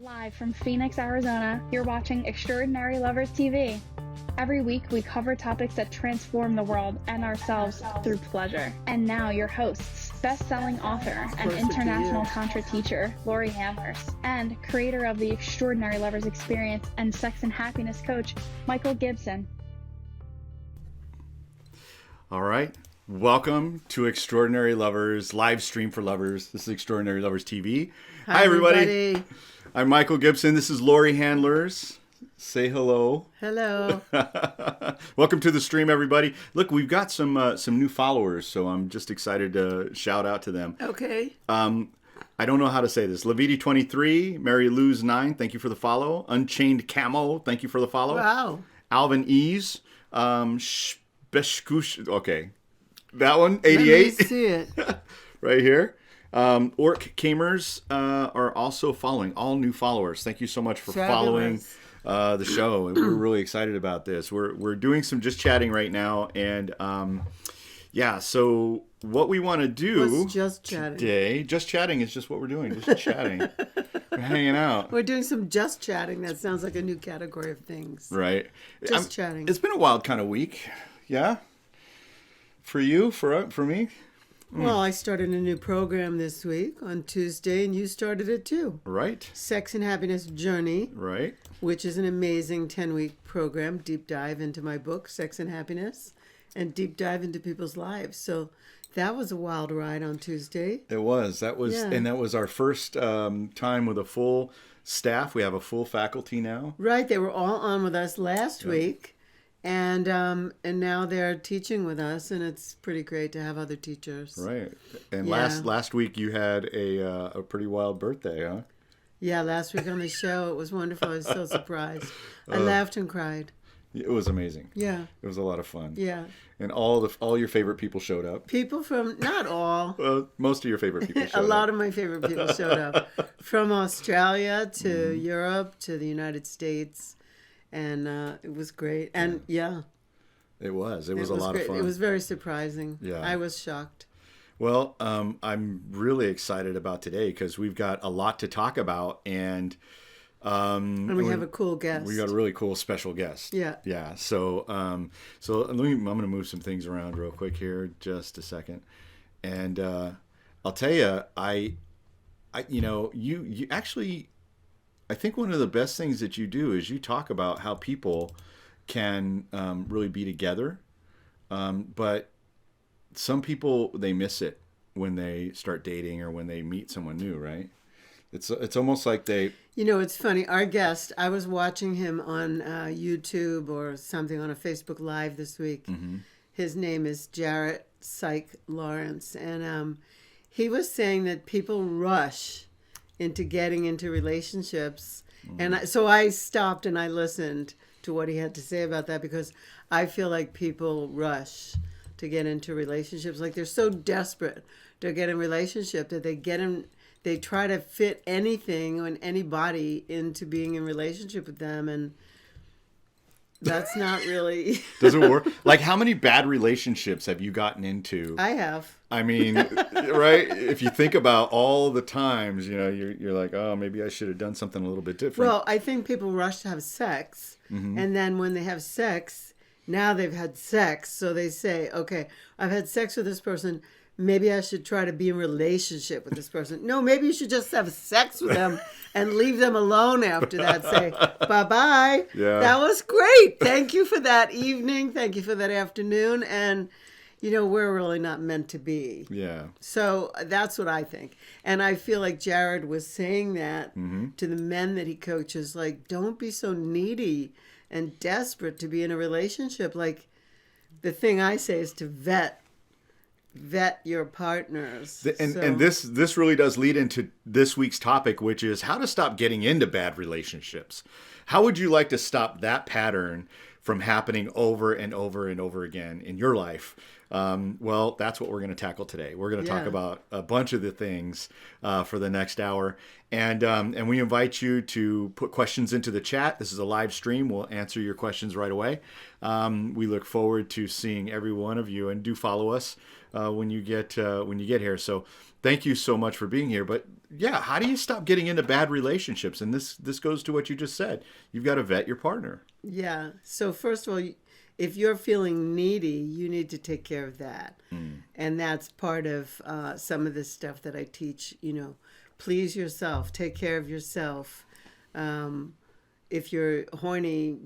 Live from Phoenix, Arizona, you're watching Extraordinary Lovers TV. Every week, we cover topics that transform the world and ourselves through pleasure. And now, your hosts, best-selling author and international Tantra teacher, Laurie Handlers, and creator of the Extraordinary Lovers Experience and sex and happiness coach, Michael Gibson. All right. Welcome to Extraordinary Lovers, live stream for lovers. This is Extraordinary Lovers TV. Hi, everybody. I'm Michael Gibson. This is Laurie Handlers. Say hello. Hello. Welcome to the stream, everybody. Look, we've got some new followers, so I'm just excited to shout out to them. Okay. I don't know how to say this. Leviti23, Mary Lou's 9, thank you for the follow. Unchained Camo, thank you for the follow. Wow. Alvin Ease, okay. That one, 88. Let me see it. Right here. Orc Kamers are also following, all new followers. Thank you so much for following the show. We're really excited about this. We're doing some just chatting right now, and so what we want to do today, just chatting is just what we're doing, just chatting. We're hanging out. We're doing some just chatting. That sounds like a new category of things. Right. Just chatting. It's been a wild kind of week. Yeah. For you, for me. Well, I started a new program this week on Tuesday, and you started it too. Right. Sex and Happiness Journey. Right. Which is an amazing 10-week program, deep dive into my book, Sex and Happiness, and deep dive into people's lives. So that was a wild ride on Tuesday. It was. That was our first time with a full staff. We have a full faculty now. Right. They were all on with us last week. And now they're teaching with us, and it's pretty great to have other teachers. Right. And last week you had a pretty wild birthday, huh? Yeah, last week on the show, it was wonderful. I was so surprised. I laughed and cried. It was amazing. Yeah. It was a lot of fun. Yeah. And all your favorite people showed up. People from, not all. Well, most of your favorite people showed up. A lot of my favorite people showed up. From Australia to Europe to the United States. And it was great. And it was a lot of fun. It was very surprising. Yeah. I was shocked. Well, I'm really excited about today because we've got a lot to talk about, and we have a cool guest. We got a really cool special guest. Yeah. Yeah. So I'm going to move some things around real quick here, just a second, and I'll tell you, you actually. I think one of the best things that you do is you talk about how people can really be together, but some people, they miss it when they start dating or when they meet someone new, right? It's almost like they... You know, it's funny. Our guest, I was watching him on YouTube or something on a Facebook Live this week. Mm-hmm. His name is Jarrett Psych Laurence, and he was saying that people rush into getting into relationships. And so I stopped and I listened to what he had to say about that, because I feel like people rush to get into relationships. Like they're so desperate to get in a relationship that they try to fit anything and anybody into being in a relationship with them. And that's not really... Doesn't work. Like, how many bad relationships have you gotten into? I have. I mean, right? If you think about all the times, you're like, oh, maybe I should have done something a little bit different. Well, I think people rush to have sex. Mm-hmm. And then when they have sex, now they've had sex. So they say, okay, I've had sex with this person. Maybe I should try to be in a relationship with this person. No, maybe you should just have sex with them and leave them alone after that. Say, bye-bye. Yeah. That was great. Thank you for that evening. Thank you for that afternoon. And, we're really not meant to be. Yeah. So that's what I think. And I feel like Jared was saying that to the men that he coaches, like, don't be so needy and desperate to be in a relationship. Like, the thing I say is to vet your partners. And this really does lead into this week's topic, which is how to stop getting into bad relationships. How would you like to stop that pattern from happening over and over and over again in your life? Well, that's what we're going to tackle today. We're going to talk about a bunch of the things for the next hour. And we invite you to put questions into the chat. This is a live stream. We'll answer your questions right away. We look forward to seeing every one of you, and do follow us when you get here. So thank you so much for being here. But yeah, how do you stop getting into bad relationships? And this goes to what you just said. You've got to vet your partner. Yeah. So first of all, if you're feeling needy, you need to take care of that. And that's part of some of the stuff that I teach, please yourself, take care of yourself. If you're horny,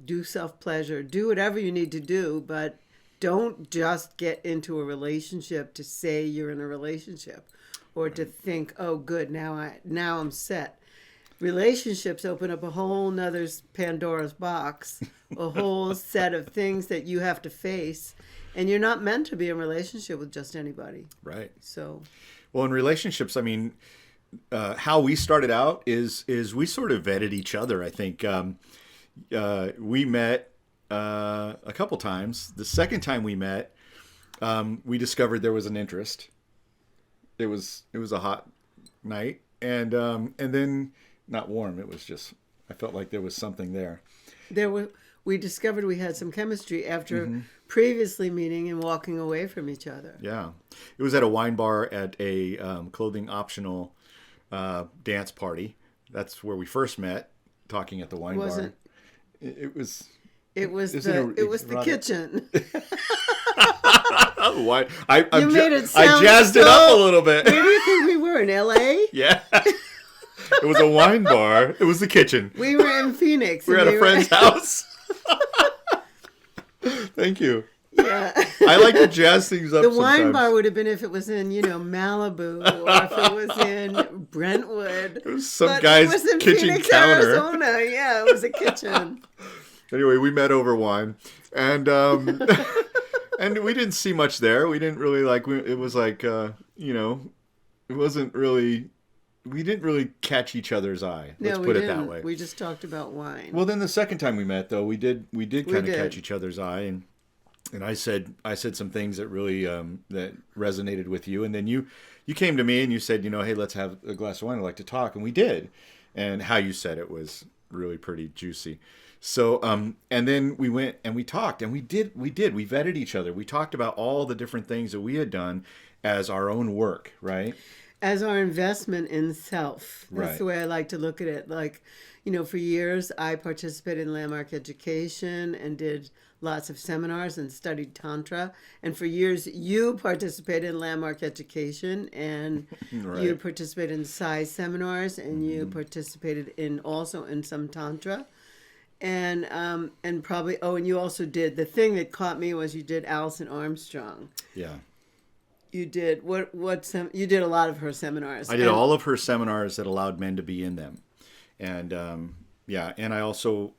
do self-pleasure, do whatever you need to do, but don't just get into a relationship to say you're in a relationship, or to think, oh, good, now I'm set. Relationships open up a whole nother Pandora's box, a whole set of things that you have to face, and you're not meant to be in a relationship with just anybody. Right. So, well, in relationships, I mean, how we started out is we sort of vetted each other. I think we met a couple times. The second time we met, we discovered there was an interest. It was a hot night, and then not warm. It was just, I felt like there was something there. We discovered we had some chemistry after previously meeting and walking away from each other. Yeah, it was at a wine bar at a clothing optional dance party. That's where we first met, talking at the wine bar. It was the kitchen. Why? I jazzed it up a little bit. Where do you think we were, in L.A.? Yeah. It was a wine bar. It was the kitchen. We were in Phoenix. We were at a friend's house. Thank you. Yeah. I like to jazz things up. The sometimes. wine bar would have been if it was in, Malibu, or if it was in Brentwood. It was some guy's kitchen Phoenix, counter. Arizona. Yeah, it was a kitchen. Anyway, we met over wine, and and we didn't see much there. We didn't really it was like it wasn't really. We didn't really catch each other's eye. Let's put it that way. We just talked about wine. Well, then the second time we met, though, we did kind of catch each other's eye, and I said some things that really that resonated with you, and then you came to me and you said, hey, let's have a glass of wine. I'd like to talk, and we did, and how you said it was really pretty juicy. So and then we went and we talked, and we vetted each other. We talked about all the different things that we had done as our own work, right? As our investment in self. That's Right. the way I like to look at it. Like, for years I participated in landmark education and did lots of seminars and studied Tantra. And for years you participated in landmark education, and Right. you participated in Psych seminars, and you participated also in some Tantra. And probably, and you also did, the thing that caught me was you did Alison Armstrong. Yeah. You did you did a lot of her seminars. I did all of her seminars that allowed men to be in them, and and I also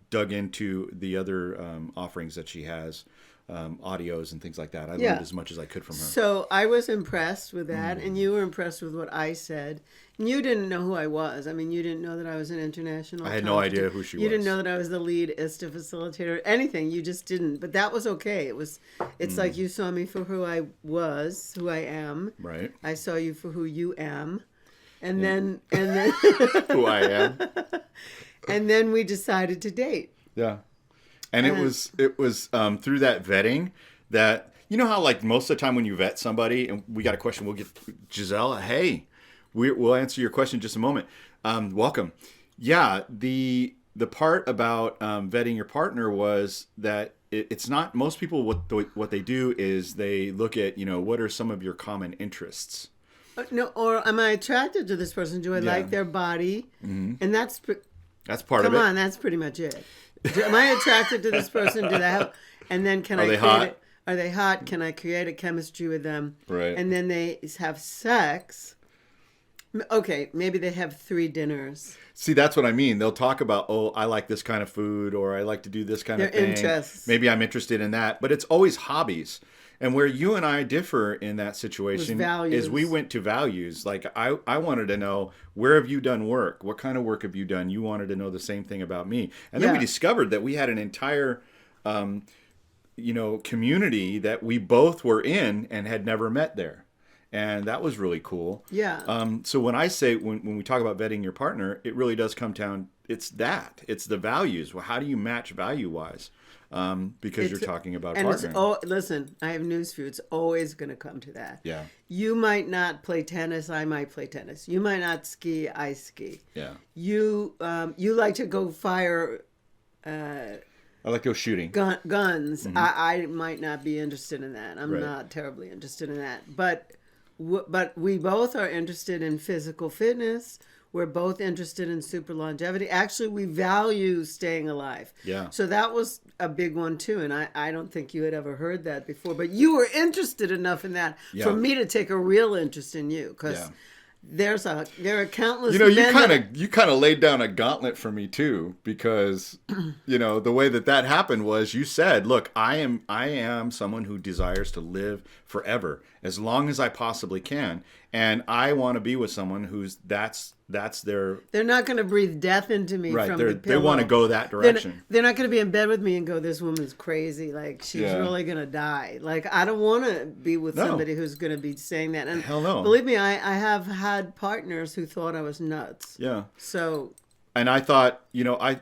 dug into the other offerings that she has, audios and things like that. I learned as much as I could from her. So I was impressed with that, and you were impressed with what I said. And you didn't know who I was. I mean, you didn't know that I was an international. I had no idea who she was. You didn't know that I was the lead ISTA facilitator. Anything. You just didn't. But that was okay. It's like you saw me for who I was, who I am. Right. I saw you for who you am, and then Who I am. And then we decided to date. Yeah. And it was through that vetting that, how like most of the time when you vet somebody, and we got a question, we'll get Giselle, hey, we'll answer your question in just a moment. Welcome. Yeah, the part about vetting your partner was that it's not, most people, what they do is they look at, what are some of your common interests? No, or am I attracted to this person? Do I like their body? Mm-hmm. And that's part of it. Come on, that's pretty much it. Am I attracted to this person? Do they have? And then can I create it? Are they hot? Can I create a chemistry with them? Right. And then they have sex. Okay, maybe they have 3 dinners. See, that's what I mean. They'll talk about, oh, I like this kind of food, or I like to do this kind of thing. Interests. Maybe I'm interested in that. But it's always hobbies. And where you and I differ in that situation is we went to values. Like I wanted to know, where have you done work? What kind of work have you done? You wanted to know the same thing about me. And then we discovered that we had an entire community that we both were in and had never met there. And that was really cool. Yeah. So when I say, when we talk about vetting your partner, it really does come down, it's the values. Well, how do you match value-wise? Because you're talking about partnering. Listen, I have news for you. It's always going to come to that. Yeah. You might not play tennis. I might play tennis. You might not ski. I ski. Yeah. You like to go fire. I like to go shooting. Guns. I might not be interested in that. I'm not terribly interested in that. But we both are interested in physical fitness. We're both interested in super longevity. Actually, we value staying alive. Yeah. So that was a big one too. And I don't think you had ever heard that before. But you were interested enough in that for me to take a real interest in you. Because there are countless men. You kind of laid down a gauntlet for me too, because the way that happened was you said, look, I am someone who desires to live forever as long as I possibly can, and I want to be with someone who's that's their. They're not going to breathe death into me from the pillow. They want to go that direction. They're not going to be in bed with me and go, this woman's crazy, like she's really going to die. Like, I don't want to be with somebody who's going to be saying that. And hell no. Believe me, I have had partners who thought I was nuts. Yeah. So. And I thought,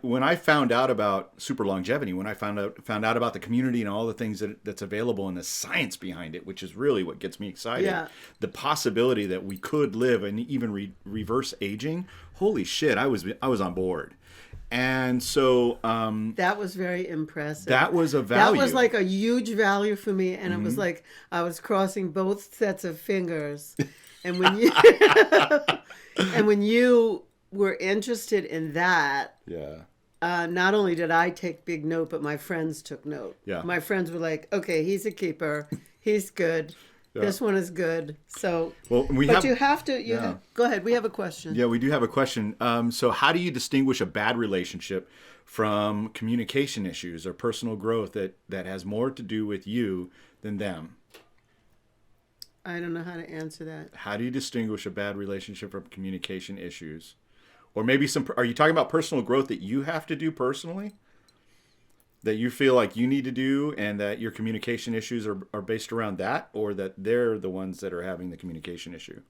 when I found out about super longevity, when I found out about the community and all the things that's available and the science behind it, which is really what gets me excited, the possibility that we could live and even reverse aging, holy shit, I was on board. And so that was very impressive. That was a value. That was like a huge value for me, and it was like I was crossing both sets of fingers. And when you were interested in that, not only did I take big note, but my friends took note. Yeah. My friends were like, okay, he's a keeper. He's good. Yeah. This one is good. So, you have to, go ahead. We have a question. Yeah, we do have a question. So how do you distinguish a bad relationship from communication issues or personal growth that has more to do with you than them? I don't know how to answer that. How do you distinguish a bad relationship from communication issues? Or maybe are you talking about personal growth that you have to do personally? That you feel like you need to do, and that your communication issues are based around that, or that they're the ones that are having the communication issue?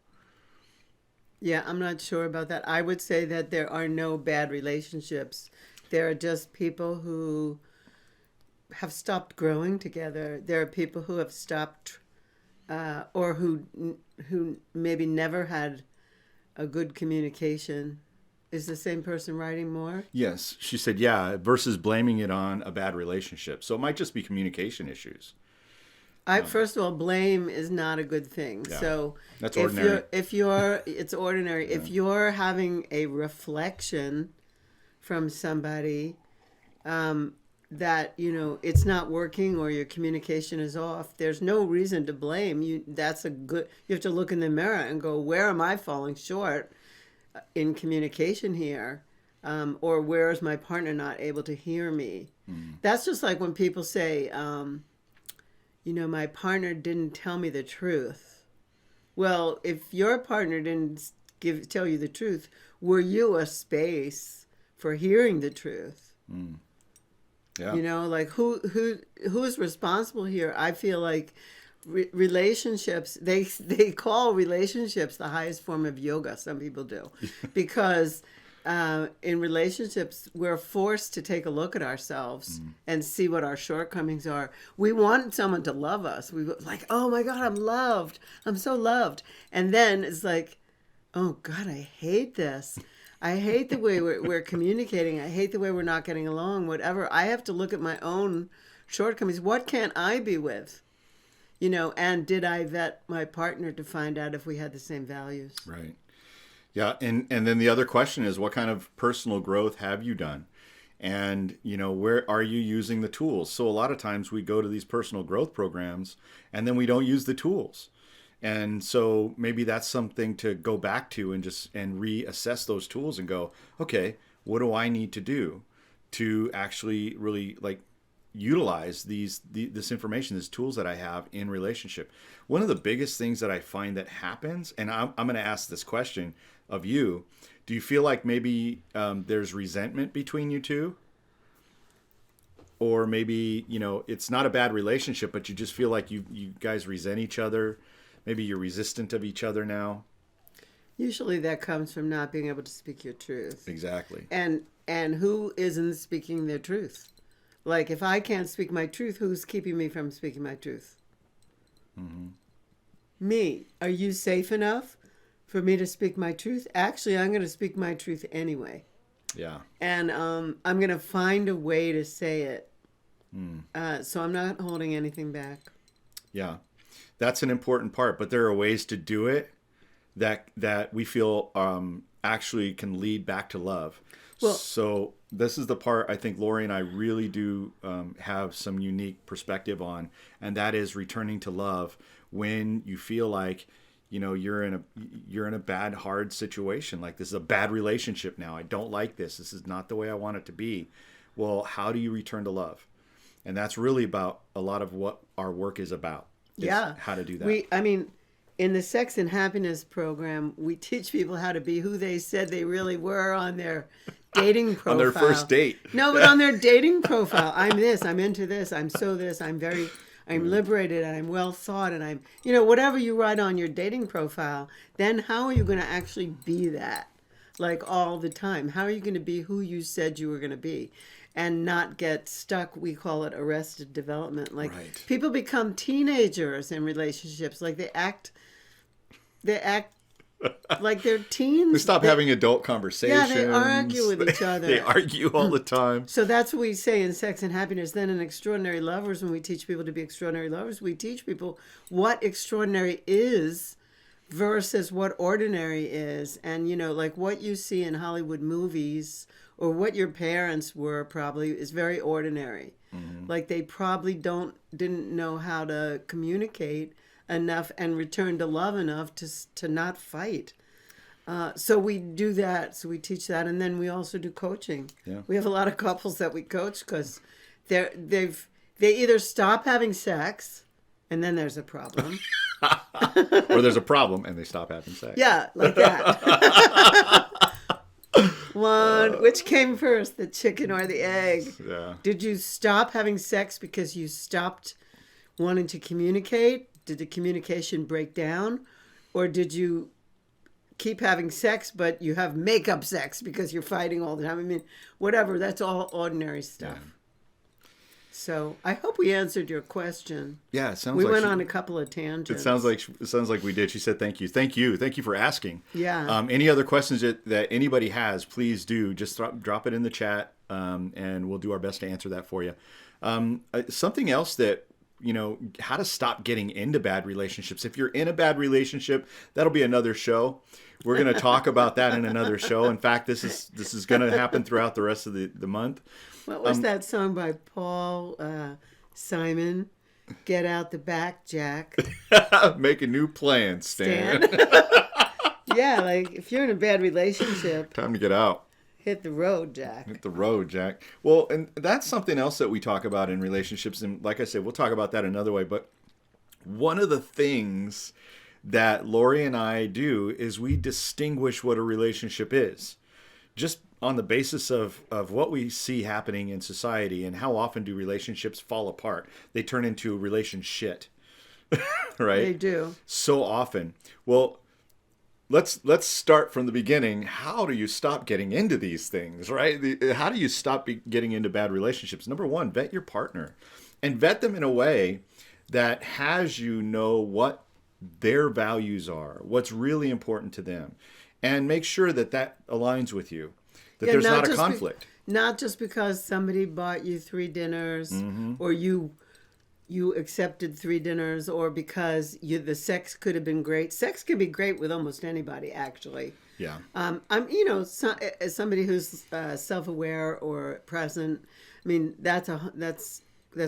Yeah, I'm not sure about that. I would say that there are no bad relationships. There are just people who have stopped growing together. There are people who have stopped, or who maybe never had a good communication. Is the same person writing more? Yes. She said, versus blaming it on a bad relationship. So it might just be communication issues. First of all, blame is not a good thing. Yeah, so that's ordinary. It's ordinary. Yeah. If you're having a reflection from somebody that, it's not working or your communication is off, there's no reason to blame. You have to look in the mirror and go, where am I falling short in communication here, or where is my partner not able to hear me? That's just like when people say, my partner didn't tell me the truth. Well, if your partner didn't tell you the truth, were you a space for hearing the truth? Yeah. Like who's responsible here? I feel like relationships, they call relationships the highest form of yoga. Some people do, because in relationships we're forced to take a look at ourselves and see what our shortcomings are. We want someone to love us. We like, oh my God, I'm loved. I'm so loved. And then it's like, oh God, I hate this. I hate the way we're communicating. I hate the way we're not getting along. Whatever. I have to look at my own shortcomings. What can't I be with? And did I vet my partner to find out if we had the same values? Right. Yeah. And then the other question is, what kind of personal growth have you done? And, where are you using the tools? So a lot of times we go to these personal growth programs and then we don't use the tools. And so maybe that's something to go back to and reassess those tools and go, okay, what do I need to do to actually really utilize this information, these tools that I have in relationship? One of the biggest things that I find that happens, and I'm going to ask this question of you, do you feel like maybe there's resentment between you two? Or maybe, it's not a bad relationship, but you just feel like you guys resent each other Maybe you're resistant of each other now. Usually that comes from not being able to speak your truth. Exactly. And who isn't speaking their truth? Like, if I can't speak my truth, who's keeping me from speaking my truth? Mm-hmm. Me. Are you safe enough for me to speak my truth? Actually, I'm going to speak my truth anyway. Yeah. And I'm going to find a way to say it. So I'm not holding anything back. Yeah. That's an important part. But there are ways to do it that we feel actually can lead back to love. Well, so this is the part I think Laurie and I really do have some unique perspective on, and that is returning to love when you feel like, you know, you're in a bad, hard situation. Like, this is a bad relationship now. I don't like this. This is not the way I want it to be. Well, how do you return to love? And that's really about a lot of what our work is about. Yeah. How to do that. In the Sex and Happiness program, we teach people how to be who they said they really were on their dating profile. On their first date. No, but on their dating profile. I'm this, I'm into this, I'm so this, I'm liberated, and I'm well thought, and I'm, whatever you write on your dating profile, then how are you going to actually be that? Like, all the time. How are you going to be who you said you were going to be? And not get stuck, we call it arrested development. Like, right. People become teenagers in relationships. Like, they act like they're teens. They stop having adult conversations. Yeah, they argue with each other. They argue all the time. So that's what we say in Sex and Happiness. Then in Extraordinary Lovers, when we teach people to be extraordinary lovers, we teach people what extraordinary is versus what ordinary is. And, like what you see in Hollywood movies or what your parents were probably is very ordinary. Mm-hmm. Like, they probably didn't know how to communicate enough and return to love enough to not fight. So we do that. So we teach that, and then we also do coaching. Yeah. We have a lot of couples that we coach because they either stop having sex, and then there's a problem, or there's a problem and they stop having sex. Yeah, like that. Which came first, the chicken or the egg? Yeah. Did you stop having sex because you stopped wanting to communicate? Did the communication break down? Or did you keep having sex, but you have make-up sex because you're fighting all the time? I mean, whatever. That's all ordinary stuff. Yeah. So I hope we answered your question. Yeah, it sounds we went on a couple of tangents. It sounds like we did. She said, "Thank you, thank you for asking." Yeah. Any other questions that anybody has, please do just drop it in the chat, and we'll do our best to answer that for you. Something else that, how to stop getting into bad relationships. If you're in a bad relationship, that'll be another show. We're going to talk about that in another show. In fact, this is going to happen throughout the rest of the month. What was that song by Paul Simon? Get out the back, Jack. Make a new plan, Stan. Yeah, like if you're in a bad relationship, time to get out. Hit the road, Jack. Hit the road, Jack. Well, and that's something else that we talk about in relationships. And like I said, we'll talk about that another way. But one of the things that Laurie and I do is we distinguish what a relationship is. Just on the basis of what we see happening in society, and how often do relationships fall apart? They turn into relationship, right? They do. So often. Well, let's start from the beginning. How do you stop getting into these things, right? How do you stop getting into bad relationships? Number one, vet your partner, and vet them in a way that has what their values are, what's really important to them, and make sure that aligns with you, that there's not a conflict. Not just because somebody bought you 3 dinners, mm-hmm. or you accepted 3 dinners, or because the sex could have been great. Sex could be great with almost anybody, actually. Yeah. I'm, as somebody who's self-aware or present, I mean, that's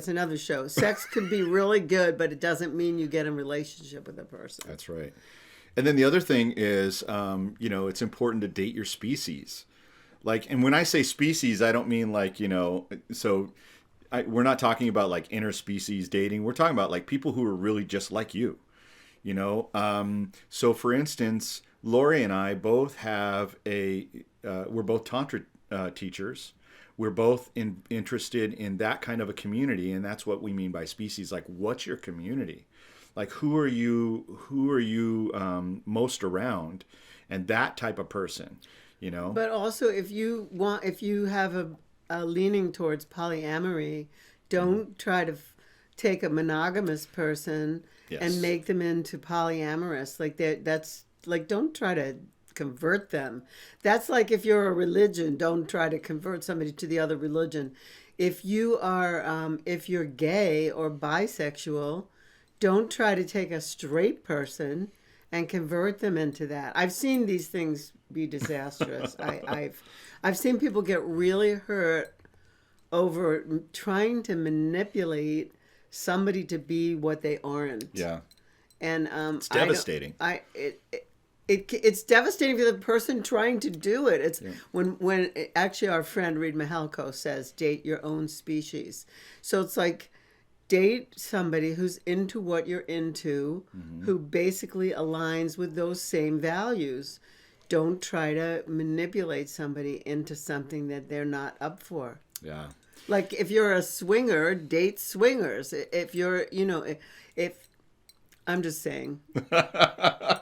another show. Sex could be really good, but it doesn't mean you get in a relationship with a person. That's right. And then the other thing is, it's important to date your species. And when I say species, I don't mean we're not talking about like interspecies dating. We're talking about like people who are really just like you, So for instance, Laurie and I both have we're both Tantra teachers. We're both interested in that kind of a community. And that's what we mean by species. Like, what's your community? Like, who are you most around, and that type of person, you know. But also, if you have a leaning towards polyamory, don't try to take a monogamous person and make them into polyamorous. Like that's like, don't try to convert them. That's like, if you're a religion, don't try to convert somebody to the other religion. If you are, if you're gay or bisexual, don't try to take a straight person and convert them into that. I've seen these things be disastrous. I've seen people get really hurt over trying to manipulate somebody to be what they aren't. Yeah. And it's devastating. It's devastating for the person trying to do it. It's when actually our friend Reed Mahalko says, date your own species. So it's like, date somebody who's into what you're into, who basically aligns with those same values. Don't try to manipulate somebody into something that they're not up for. Yeah. Like, if you're a swinger, date swingers. If you're, if I'm just saying.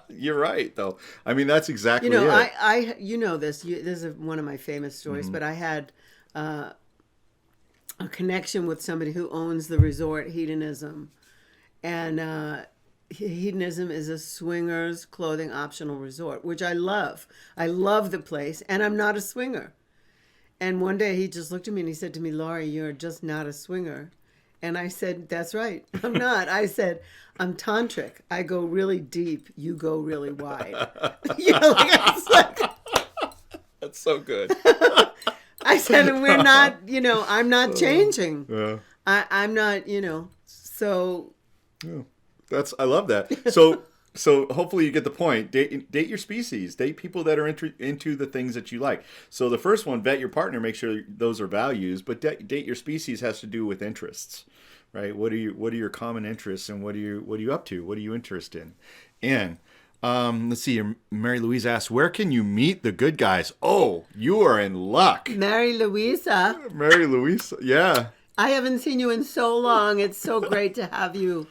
You're right, though. I mean, that's exactly it. This is one of my famous stories, but I had a connection with somebody who owns the resort Hedonism. And Hedonism is a swingers clothing optional resort, which I love. I love the place, and I'm not a swinger. And one day he just looked at me and he said to me, Laurie, you're just not a swinger. And I said, that's right, I'm not. I said, I'm tantric. I go really deep. You go really wide. That's so good. I said, and we're not, I'm not changing. Yeah. I'm not, so. Yeah. I love that. So hopefully you get the point. Date your species. Date people that are into the things that you like. So the first one, vet your partner, make sure those are values. But date your species has to do with interests, right? What are your common interests, and what are you up to? What are you interested in? Let's see. Mary Louise asks, where can you meet the good guys? Oh, you are in luck. Mary Louisa, yeah. I haven't seen you in so long. It's so great to have you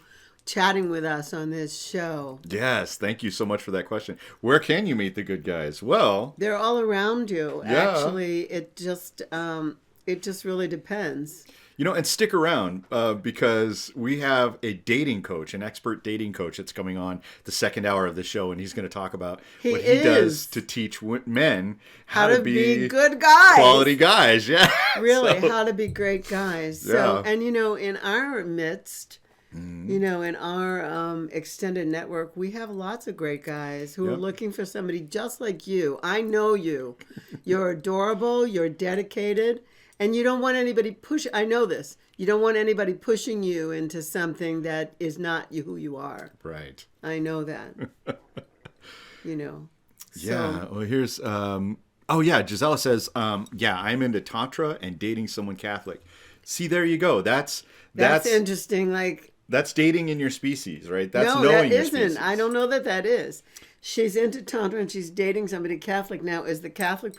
chatting with us on this show. Yes, thank you so much for that question. Where can you meet the good guys? Well, they're all around you. Yeah. Actually, it just really depends. And stick around because we have a dating coach, an expert dating coach that's coming on the second hour of the show, and he's going to talk about what he does to teach men how to be good guys, quality guys. Yeah, really, how to be great guys. Yeah. So, and in our midst, in our extended network, we have lots of great guys who are looking for somebody just like you. I know you. You're adorable. You're dedicated. And you don't want anybody I know this. You don't want anybody pushing you into something that is not who you are. Right. I know that. Yeah. So. Well, here's, Gisela says, I'm into Tantra and dating someone Catholic. See, there you go. That's interesting. Like, that's dating in your species, right? That's no, knowing that your isn't. species. I don't know that is. She's into Tantra and she's dating somebody Catholic. Now, is the Catholic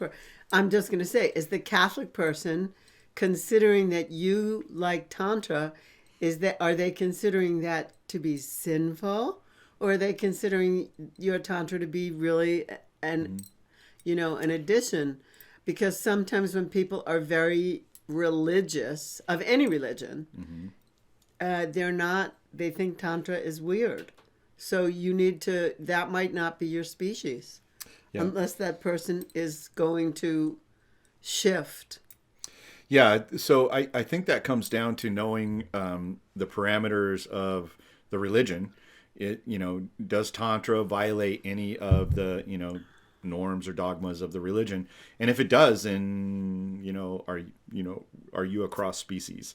I'm just going to say, is the Catholic person considering that you like Tantra, are they considering that to be sinful? Or are they considering your Tantra to be really an addition? Because sometimes when people are very religious, of any religion, they think Tantra is weird. So that might not be your species. Yeah. Unless that person is going to shift. Yeah, so I think that comes down to knowing the parameters of the religion. Does Tantra violate any of the, norms or dogmas of the religion? And if it does, then, are you across species?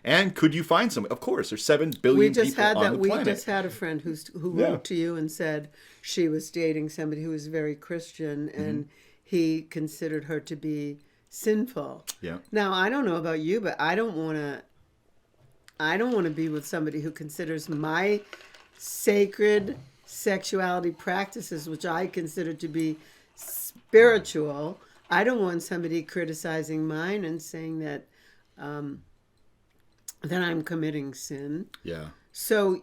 And could you find some? Of course, there's 7 billion people on the planet. We just had a friend who wrote to you and said she was dating somebody who was very Christian, and he considered her to be sinful. Yeah. Now, I don't know about you, but I don't want to be with somebody who considers my sacred sexuality practices, which I consider to be spiritual. I don't want somebody criticizing mine and saying that then I'm committing sin. Yeah. So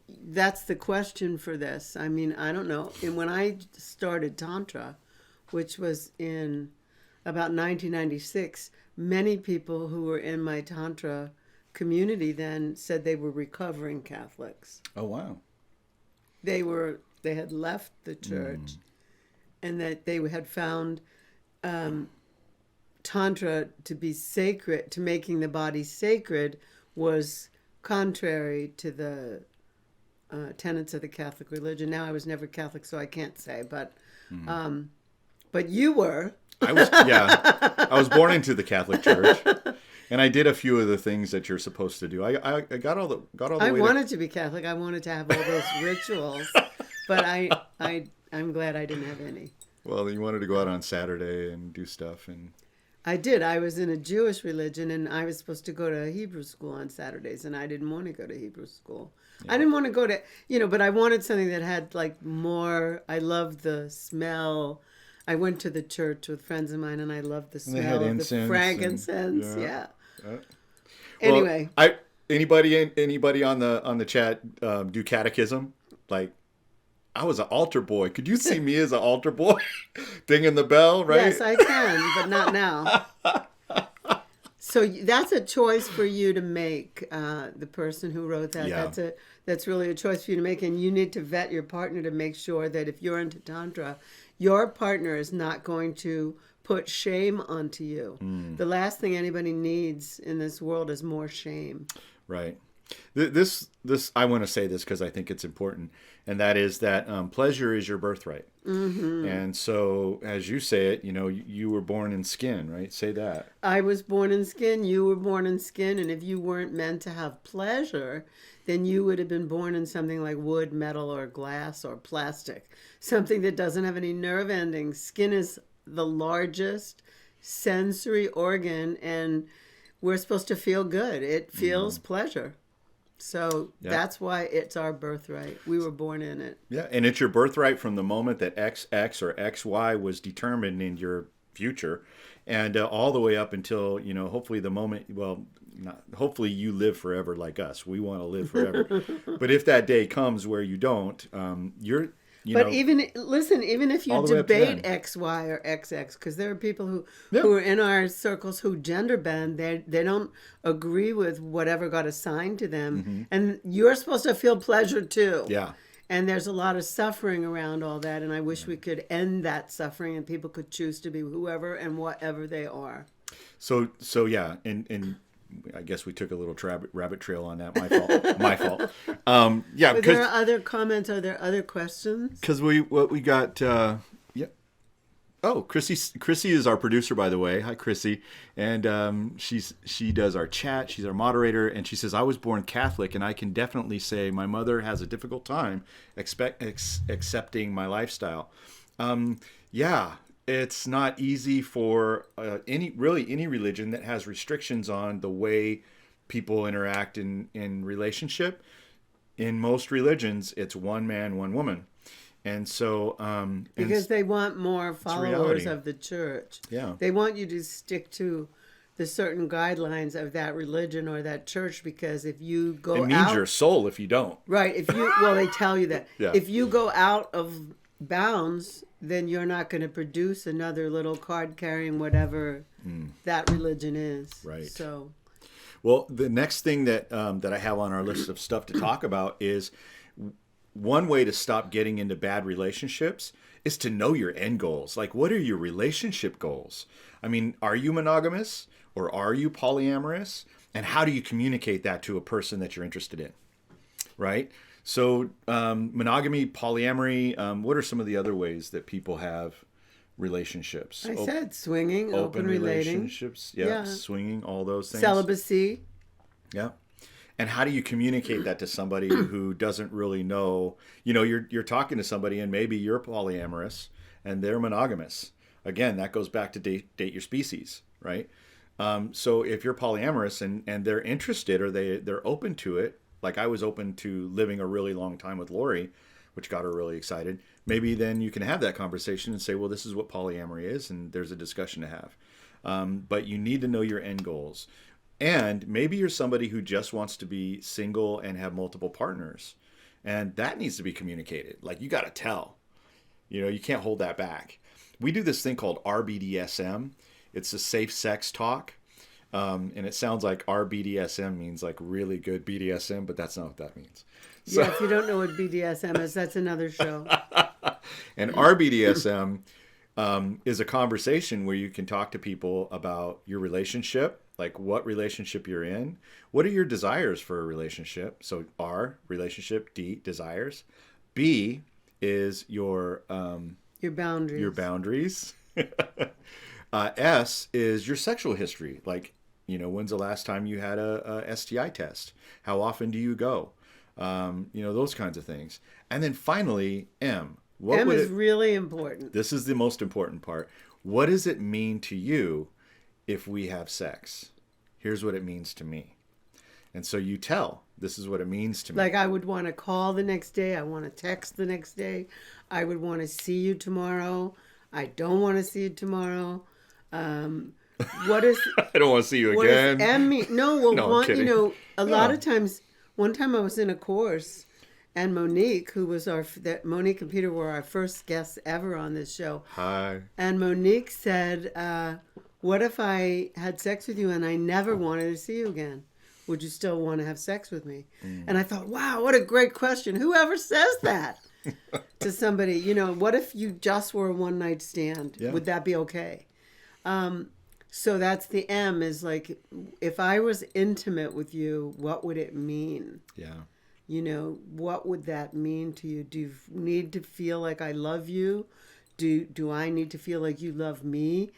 that's the question for this. I mean, I don't know. And when I started Tantra, which was in about 1996, many people who were in my Tantra community then said they were recovering Catholics. Oh, wow. They had left the church and that they had found Tantra to be sacred, to making the body sacred, was contrary to the tenets of the Catholic religion. Now, I was never Catholic, so I can't say, but you were. I was born into the Catholic Church, and I did a few of the things that you're supposed to do. I got all the way. I wanted to be Catholic. I wanted to have all those rituals, but I'm glad I didn't have any. Well, you wanted to go out on Saturday and do stuff, and I did. I was in a Jewish religion, and I was supposed to go to Hebrew school on Saturdays, and I didn't want to go to Hebrew school. Yeah. I didn't want to go to, but I wanted something that had like more. I loved the smell. I went to the church with friends of mine, and I loved the smell of the frankincense. Yeah. Anyway, anybody on the chat do catechism? Like, I was an altar boy. Could you see me as an altar boy? Dinging the bell, right? Yes, I can, but not now. So that's a choice for you to make. The person who wrote that, that's really a choice for you to make, and you need to vet your partner to make sure that if you're into Tantra, your partner is not going to put shame onto you. The last thing anybody needs in this world is more shame. Right. This I want to say this because I think it's important, and that is that pleasure is your birthright. Mm-hmm. And so, as you say it, you were born in skin, right? Say that. I was born in skin. You were born in skin, and if you weren't meant to have pleasure, then you would have been born in something like wood, metal, or glass, or plastic, something that doesn't have any nerve endings. Skin is the largest sensory organ, and we're supposed to feel good. It feels pleasure. So that's why it's our birthright. We were born in it. Yeah, and it's your birthright from the moment that XX or XY was determined in your future, and all the way up until, hopefully the moment, hopefully you live forever like us. We want to live forever. But if that day comes where you don't, even if you debate X, Y, or XX, because there are people who are in our circles who gender bend, they don't agree with whatever got assigned to them, and you're supposed to feel pleasure too. Yeah. And there's a lot of suffering around all that, and I wish we could end that suffering and people could choose to be whoever and whatever they are. So yeah, and I guess we took a little rabbit trail on that. My fault. My fault. Yeah. Are there other comments? Are there other questions? Because we got. Oh, Chrissy is our producer, by the way. Hi, Chrissy, and she does our chat. She's our moderator, and she says, "I was born Catholic, and I can definitely say my mother has a difficult time accepting my lifestyle." Yeah. It's not easy for any religion that has restrictions on the way people interact in relationship. In most religions, it's one man, one woman. And so... because they want more followers of the church. Yeah. They want you to stick to the certain guidelines of that religion or that church, because if you go out... It means your soul if you don't. Right. They tell you that. Yeah. If you go out of bounds, then you're not going to produce another little card-carrying whatever that religion is. Right. So, well, the next thing that I have on our list of stuff to talk about is one way to stop getting into bad relationships is to know your end goals. Like, what are your relationship goals? I mean, are you monogamous or are you polyamorous? And how do you communicate that to a person that you're interested in? Right? So monogamy, polyamory, what are some of the other ways that people have relationships? I said swinging, open relating. Relationships, yeah, swinging, all those things. Celibacy. Yeah. And how do you communicate that to somebody who doesn't really know? You're talking to somebody and maybe you're polyamorous and they're monogamous. Again, that goes back to date your species, right? So if you're polyamorous and they're interested or they're open to it, like I was open to living a really long time with Laurie, which got her really excited. Maybe then you can have that conversation and say, well, this is what polyamory is, and there's a discussion to have. But you need to know your end goals. And maybe you're somebody who just wants to be single and have multiple partners. And that needs to be communicated. Like, you got to tell. You can't hold that back. We do this thing called RBDSM. It's a safe sex talk. And it sounds like RBDSM means like really good BDSM, but that's not what that means. So, yeah, if you don't know what BDSM is, that's another show. And RBDSM is a conversation where you can talk to people about your relationship, like what relationship you're in. What are your desires for a relationship? So R, relationship. D, desires. B is your boundaries. Your boundaries. S is your sexual history. Like, when's the last time you had a STI test? How often do you go? Those kinds of things. And then finally, M. M is really important. This is the most important part. What does it mean to you if we have sex? Here's what it means to me. And so you tell, this is what it means to me. Like, I would want to call the next day. I want to text the next day. I would want to see you tomorrow. I don't want to see you tomorrow. What is... I don't want to see you again. What does M mean? No, well, No, I'm kidding. a lot of times, one time I was in a course, and Monique, Monique and Peter were our first guests ever on this show. Hi. And Monique said, what if I had sex with you and I never wanted to see you again? Would you still want to have sex with me? And I thought, wow, what a great question. Whoever says that to somebody, what if you just were a one-night stand? Yeah. Would that be okay? So that's the M, is like, if I was intimate with you, what would it mean? Yeah. What would that mean to you? Do you need to feel like I love you? Do I need to feel like you love me?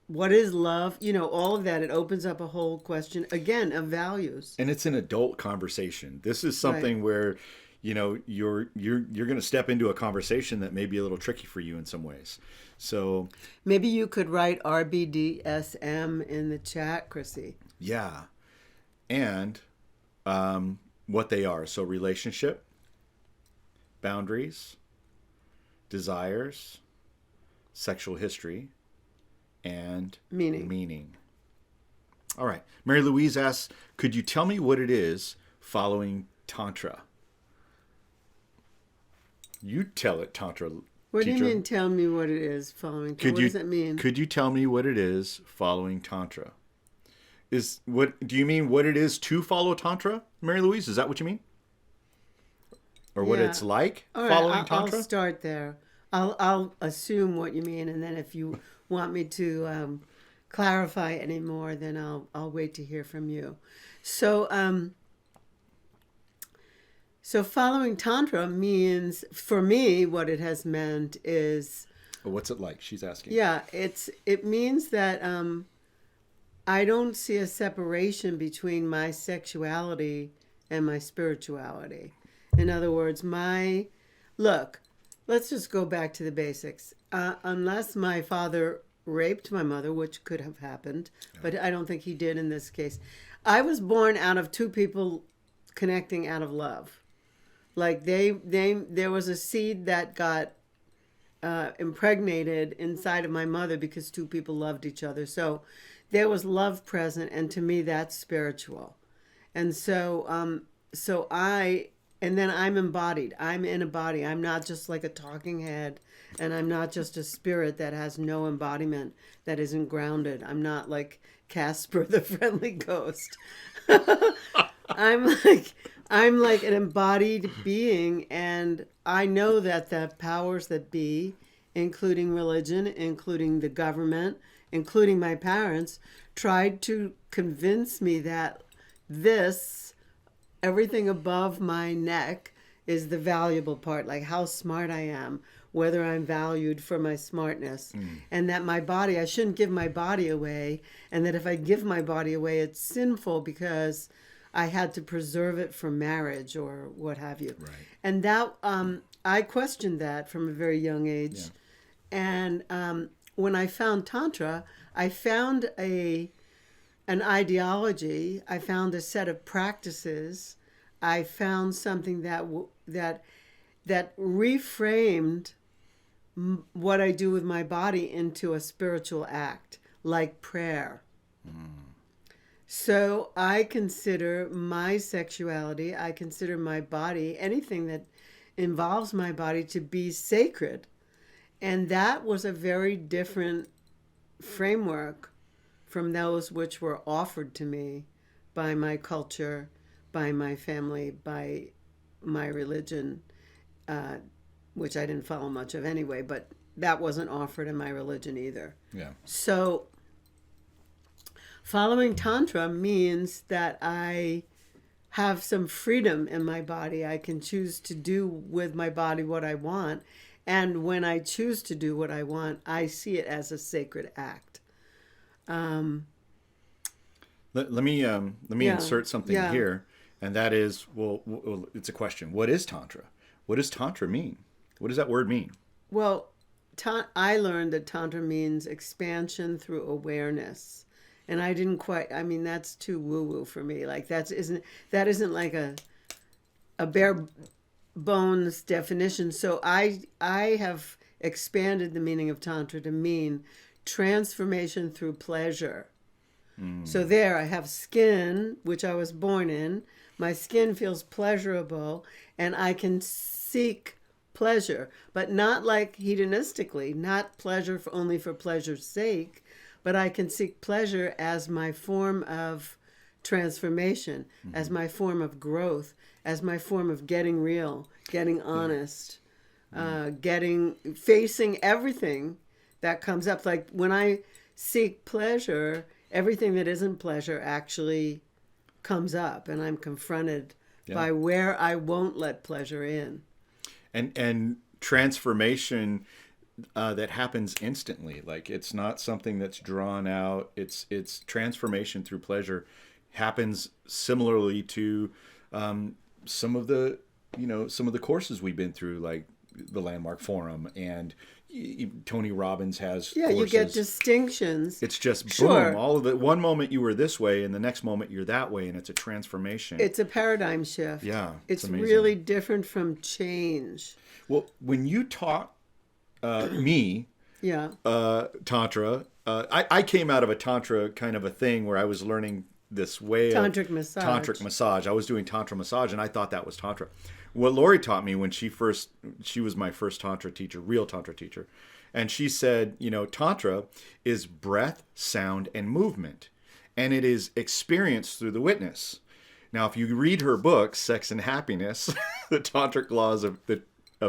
What is love? All of that. It opens up a whole question, again, of values. And it's an adult conversation. This is something where, you're going to step into a conversation that may be a little tricky for you in some ways. So maybe you could write RBDSM in the chat, Chrissy. Yeah. And what they are. So relationship, boundaries, desires, sexual history, and meaning. All right. Mary Louise asks, could you tell me what it is following Tantra? You tell it, Tantra. What teacher. do you mean, tell me what it is following Tantra? What does it mean? Could you tell me what it is following Tantra? Do you mean what it is to follow Tantra, Mary Louise? Is that what you mean? Or what it's like following Tantra? I'll start there. I'll assume what you mean, and then if you want me to clarify any more, then I'll wait to hear from you. So following Tantra means, for me, what it has meant is... What's it like? She's asking. Yeah, it means that I don't see a separation between my sexuality and my spirituality. In other words, let's just go back to the basics. Unless my father raped my mother, which could have happened, but I don't think he did in this case. I was born out of two people connecting out of love. Like there was a seed that got impregnated inside of my mother because two people loved each other. So there was love present, and to me, that's spiritual. And so and then I'm embodied. I'm in a body. I'm not just like a talking head, and I'm not just a spirit that has no embodiment, that isn't grounded. I'm not like Casper the Friendly Ghost. I'm like an embodied being, and I know that the powers that be, including religion, including the government, including my parents, tried to convince me that everything above my neck is the valuable part, like how smart I am, whether I'm valued for my smartness, and that my body, I shouldn't give my body away, and that if I give my body away, it's sinful because I had to preserve it for marriage or what have you. Right. And that I questioned that from a very young age. Yeah. And when I found Tantra, I found an ideology. I found a set of practices. I found something that reframed what I do with my body into a spiritual act, like prayer. So I consider my sexuality, I consider my body, anything that involves my body, to be sacred. And that was a very different framework from those which were offered to me by my culture, by my family, by my religion, which I didn't follow much of anyway, but that wasn't offered in my religion either. Yeah. So following Tantra means that I have some freedom in my body. I can choose to do with my body what I want. And when I choose to do what I want, I see it as a sacred act. Let me insert something here, and that is, well, it's a question. What is Tantra? What does Tantra mean? What does that word mean? Well, I learned that Tantra means expansion through awareness. And I didn't quite, I mean, that's too woo-woo for me. Like, that isn't like a bare bones definition. So I have expanded the meaning of Tantra to mean transformation through pleasure. So there I have skin, which I was born in. My skin feels pleasurable, and I can seek pleasure, but not like hedonistically, not pleasure only for pleasure's sake, but I can seek pleasure as my form of transformation, as my form of growth, as my form of getting real, getting honest, facing everything that comes up. Like when I seek pleasure, everything that isn't pleasure actually comes up, and I'm confronted by where I won't let pleasure in. And transformation that happens instantly. Like, it's not something that's drawn out. It's transformation through pleasure happens similarly to some of the courses we've been through, like the Landmark Forum, and Tony Robbins has courses. You get distinctions. It's just boom, all of it. One moment you were this way, and the next moment you're that way, and it's a transformation. It's a paradigm shift. Yeah, it's really different from change. Well, when you taught me Tantra, I came out of a Tantra kind of a thing where I was learning this way Tantric of massage. Tantric massage. I was doing Tantra massage, and I thought that was Tantra. What Laurie taught me when she was my first Tantra teacher, real Tantra teacher. And she said, Tantra is breath, sound, and movement. And it is experienced through the witness. Now, if you read her book, Sex and Happiness, the Tantric Laws of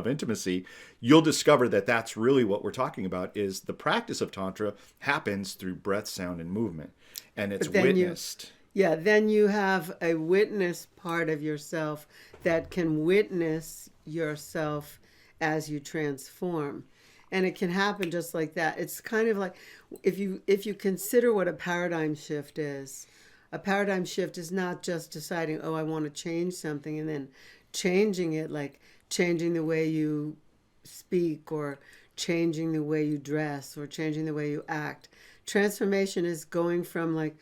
Intimacy, you'll discover that that's really what we're talking about, is the practice of Tantra happens through breath, sound, and movement. And it's witnessed. Then you have a witness part of yourself that can witness yourself as you transform. And it can happen just like that. It's kind of like, if you consider what a paradigm shift is not just deciding, oh, I want to change something and then changing it, like changing the way you speak or changing the way you dress or changing the way you act. Transformation is going from, like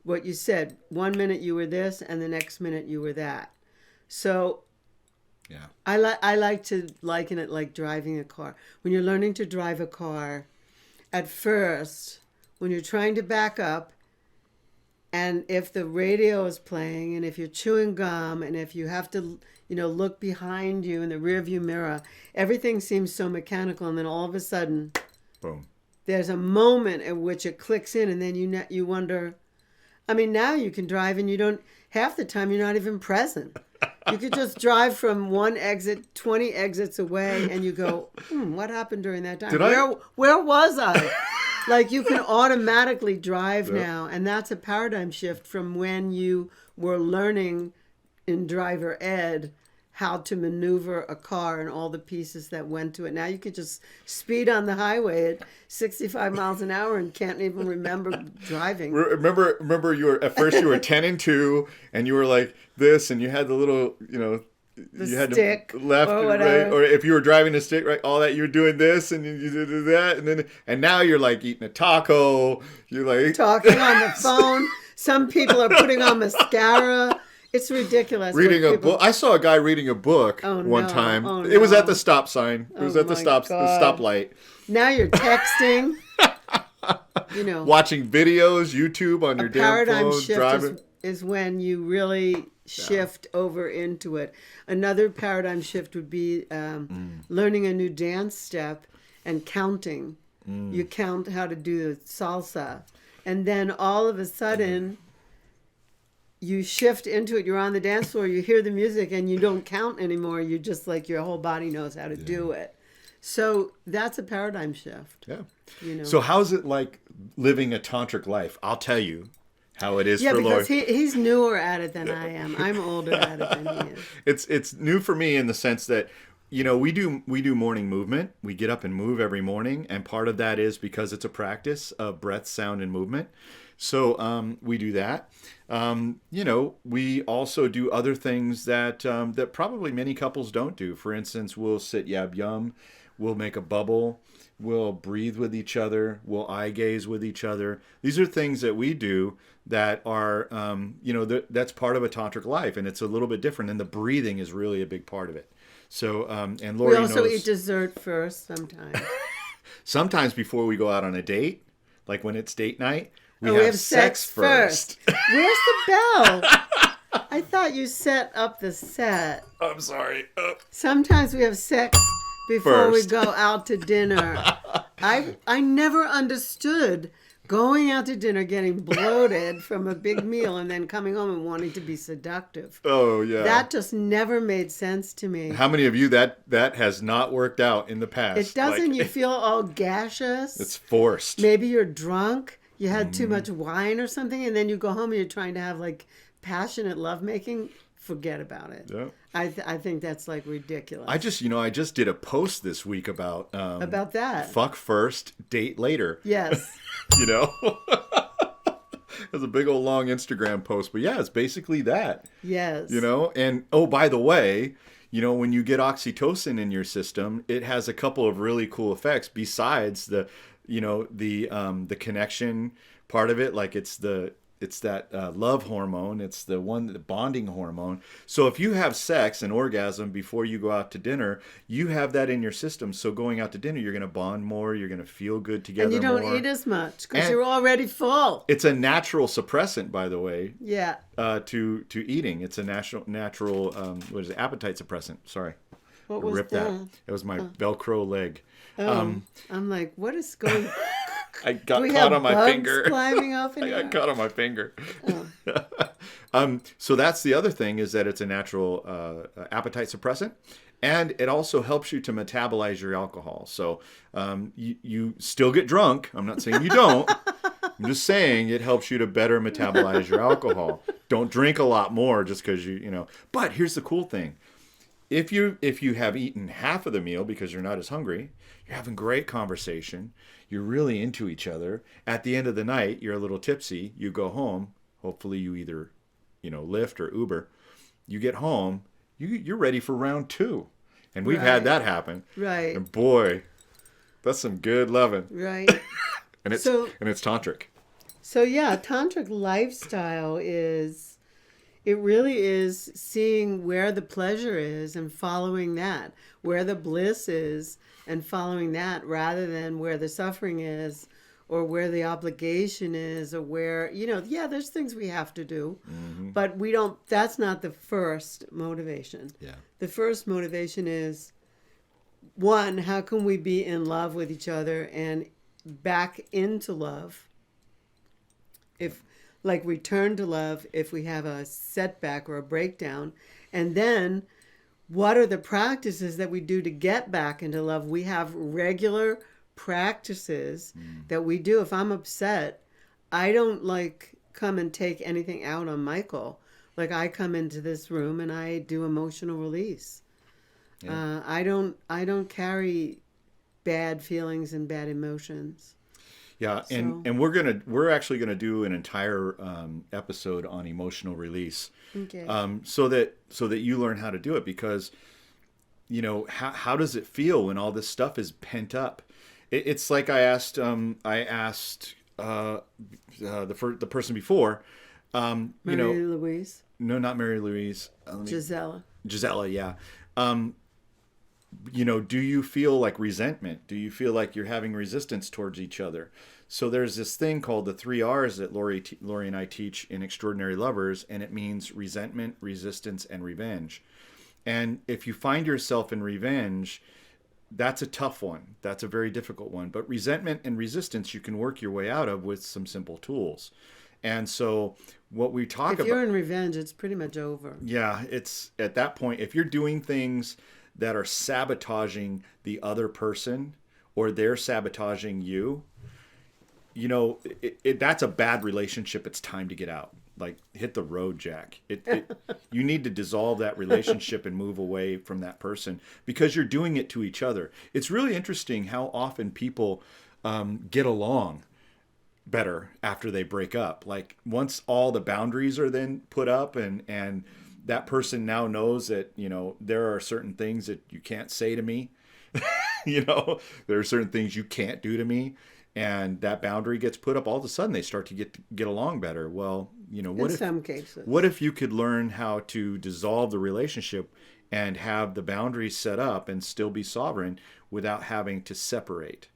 what you said, 1 minute you were this and the next minute you were that. So I like to liken it like driving a car. When you're learning to drive a car, at first, when you're trying to back up, and if the radio is playing, and if you're chewing gum, and if you have to, look behind you in the rearview mirror, everything seems so mechanical, and then all of a sudden, boom, there's a moment at which it clicks in, and then you wonder. I mean, now you can drive, and half the time you're not even present. You could just drive from one exit 20 exits away, and you go, what happened during that time? Where was I? Like, you can automatically drive now, and that's a paradigm shift from when you were learning in driver ed how to maneuver a car and all the pieces that went to it. Now you could just speed on the highway at 65 miles an hour and can't even remember driving. Remember at first you were 10 and 2, and you were like this, and you had the little, you had stick to left or and whatever. right, or if you were driving a stick, right, all that, you were doing this and you do that, and now you're like eating a taco, you're like talking on the phone. Some people are putting on mascara. It's ridiculous. Reading a book. I saw a guy reading a book one time. It was at the stop sign. It was at the stoplight. Now you're texting. You know, watching videos, YouTube on your a damn paradigm phone, shift driving. is when you really shift over into it. Another paradigm shift would be learning a new dance step and counting. You count how to do the salsa, and then all of a sudden you shift into it. You're on the dance floor, you hear the music, and you don't count anymore. You just like your whole body knows how to do it. So that's a paradigm shift. Yeah. You know. So how's it like living a tantric life? I'll tell you how it is for Laurie. Yeah, because he's newer at it than I am. I'm older at it than he is. It's new for me in the sense that, you know, we do morning movement. We get up and move every morning, and part of that is because it's a practice of breath, sound, and movement. So we do that. You know, we also do other things that that probably many couples don't do. For instance, we'll sit yab yum, we'll make a bubble, we'll breathe with each other, we'll eye gaze with each other. These are things that we do that are, you know, that's part of a tantric life, and it's a little bit different. And the breathing is really a big part of it. So, and Laurie knows. We also eat dessert first sometimes. Sometimes before we go out on a date, like when it's date night, we have sex first. Where's the bell? I thought you set up the set. I'm sorry. Sometimes we have sex before we First. go out to dinner. I never understood going out to dinner, getting bloated from a big meal, and then coming home and wanting to be seductive. Oh, yeah. That just never made sense to me. How many of you that has not worked out in the past? It doesn't. Like, You feel all gaseous. it's forced. Maybe you're drunk. You had too much wine or something, and then you go home and you're trying to have like passionate lovemaking. Forget about it. Yeah. I think that's like ridiculous. I just did a post this week about that. fuck first, date later. Yes. You know, it was a big old long Instagram post, but yeah, it's basically that. Yes. You know, and oh, by the way, you know, when you get oxytocin in your system, it has a couple of really cool effects besides the, you know, the connection part of it. Like it's that love hormone. It's the bonding hormone. So if you have sex and orgasm before you go out to dinner, you have that in your system. So going out to dinner, you're going to bond more. You're going to feel good together more. And you don't eat as much because And- you're already full. It's a natural suppressant, by the way. Yeah. To eating. It's a natural what is it? Appetite suppressant. Sorry. What I was ripped that. It was my Velcro leg. I'm like, what is going? I got we caught have on my bugs finger. climbing up in I here? got caught on my finger. So that's the other thing, is that it's a natural appetite suppressant, and it also helps you to metabolize your alcohol. So you still get drunk. I'm not saying you don't. I'm just saying it helps you to better metabolize your alcohol. Don't drink a lot more just because you know. But here's the cool thing. If you have eaten half of the meal because you're not as hungry, you're having great conversation, you're really into each other. At the end of the night, you're a little tipsy. You go home. Hopefully, you either, you know, Lyft or Uber. You get home. You're ready for round 2, and we've had that happen. Right. And boy, that's some good loving. Right. And it's tantric. So yeah, tantric lifestyle is, it really is seeing where the pleasure is and following that, where the bliss is and following that, rather than where the suffering is or where the obligation is, or where, you know, yeah, there's things we have to do, but we don't, that's not the first motivation. Yeah. The first motivation is, one, how can we be in love with each other and back into love? If, like, return to love if we have a setback or a breakdown. And then what are the practices that we do to get back into love? We have regular practices that we do. If I'm upset, I don't like come and take anything out on Michael. Like, I come into this room and I do emotional release. Yeah. I don't carry bad feelings and bad emotions. Yeah, and we're actually gonna do an entire episode on emotional release, okay. So that you learn how to do it, because, you know, how does it feel when all this stuff is pent up? It's like I asked the person before, Mary you know, Louise. No, not Mary Louise. Gisela, yeah. You know, do you feel like resentment? Do you feel like you're having resistance towards each other? So there's this thing called the 3 R's that Laurie and I teach in Extraordinary Lovers, and it means resentment, resistance, and revenge. And if you find yourself in revenge, that's a tough one. That's a very difficult one. But resentment and resistance, you can work your way out of with some simple tools. And so what we talk about... If you're in revenge, it's pretty much over. Yeah, it's at that point, if you're doing things that are sabotaging the other person or they're sabotaging you, you know, that's a bad relationship. It's time to get out. Like, hit the road, Jack. You need to dissolve that relationship and move away from that person because you're doing it to each other. It's really interesting how often people get along better after they break up. Like, once all the boundaries are then put up and that person now knows that, you know, there are certain things that you can't say to me. You know, there are certain things you can't do to me. And that boundary gets put up, all of a sudden they start to get along better. Well, you know, in some cases, what if you could learn how to dissolve the relationship and have the boundaries set up and still be sovereign without having to separate?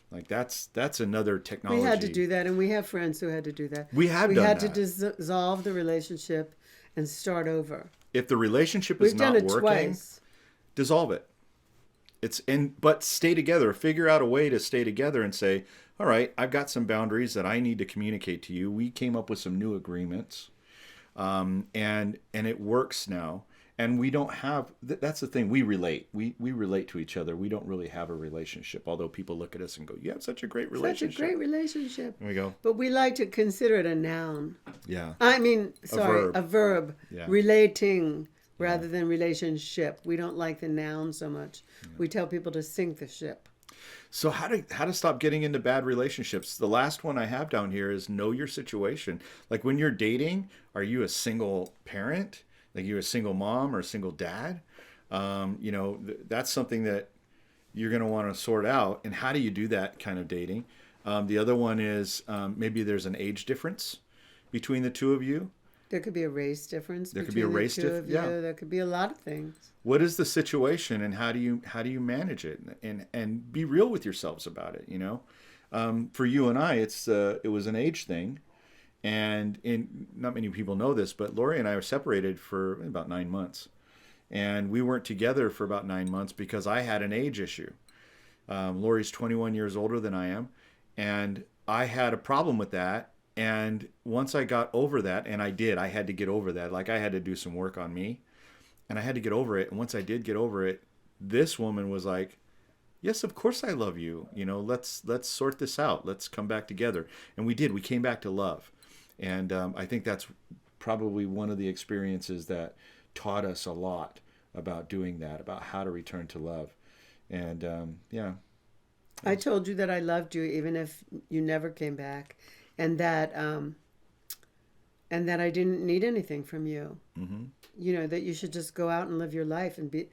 Like, that's another technology. We had to do that, and we have friends who had to do that. We had that. to dissolve the relationship and start over. If the relationship is not working, twice. Dissolve it. But stay together. Figure out a way to stay together and say, all right, I've got some boundaries that I need to communicate to you. We came up with some new agreements, and it works now. And we don't have, that's the thing, we relate. We relate to each other. We don't really have a relationship, although people look at us and go, you have such a great relationship. Such a great relationship. There we go. But we like to consider it a noun. Yeah. A verb. Yeah. Relating rather than relationship. We don't like the noun so much. Yeah. We tell people to sink the ship. So how to stop getting into bad relationships? The last one I have down here is know your situation. Like, when you're dating, are you a single parent? Like, you're a single mom or a single dad? You know, that's something that you're going to want to sort out. And how do you do that kind of dating? The other one is maybe there's an age difference between the two of you. There could be a race difference. There could be a race difference. Yeah. There could be a lot of things. What is the situation, and how do you manage it, and be real with yourselves about it? You know, for you and I, it was an age thing, and not many people know this, but Laurie and I were separated for about 9 months, and we weren't together for about 9 months because I had an age issue. Laurie's 21 years older than I am, and I had a problem with that. And once I got over that, and I had to get over that. Like, I had to do some work on me, and I had to get over it. And once I did get over it, this woman was like, yes, of course I love you. You know, let's sort this out. Let's come back together. And we did. We came back to love. And I think that's probably one of the experiences that taught us a lot about doing that, about how to return to love. And yeah. I told you that I loved you even if you never came back. And that I didn't need anything from you. Mm-hmm. You know, that you should just go out and live your life and be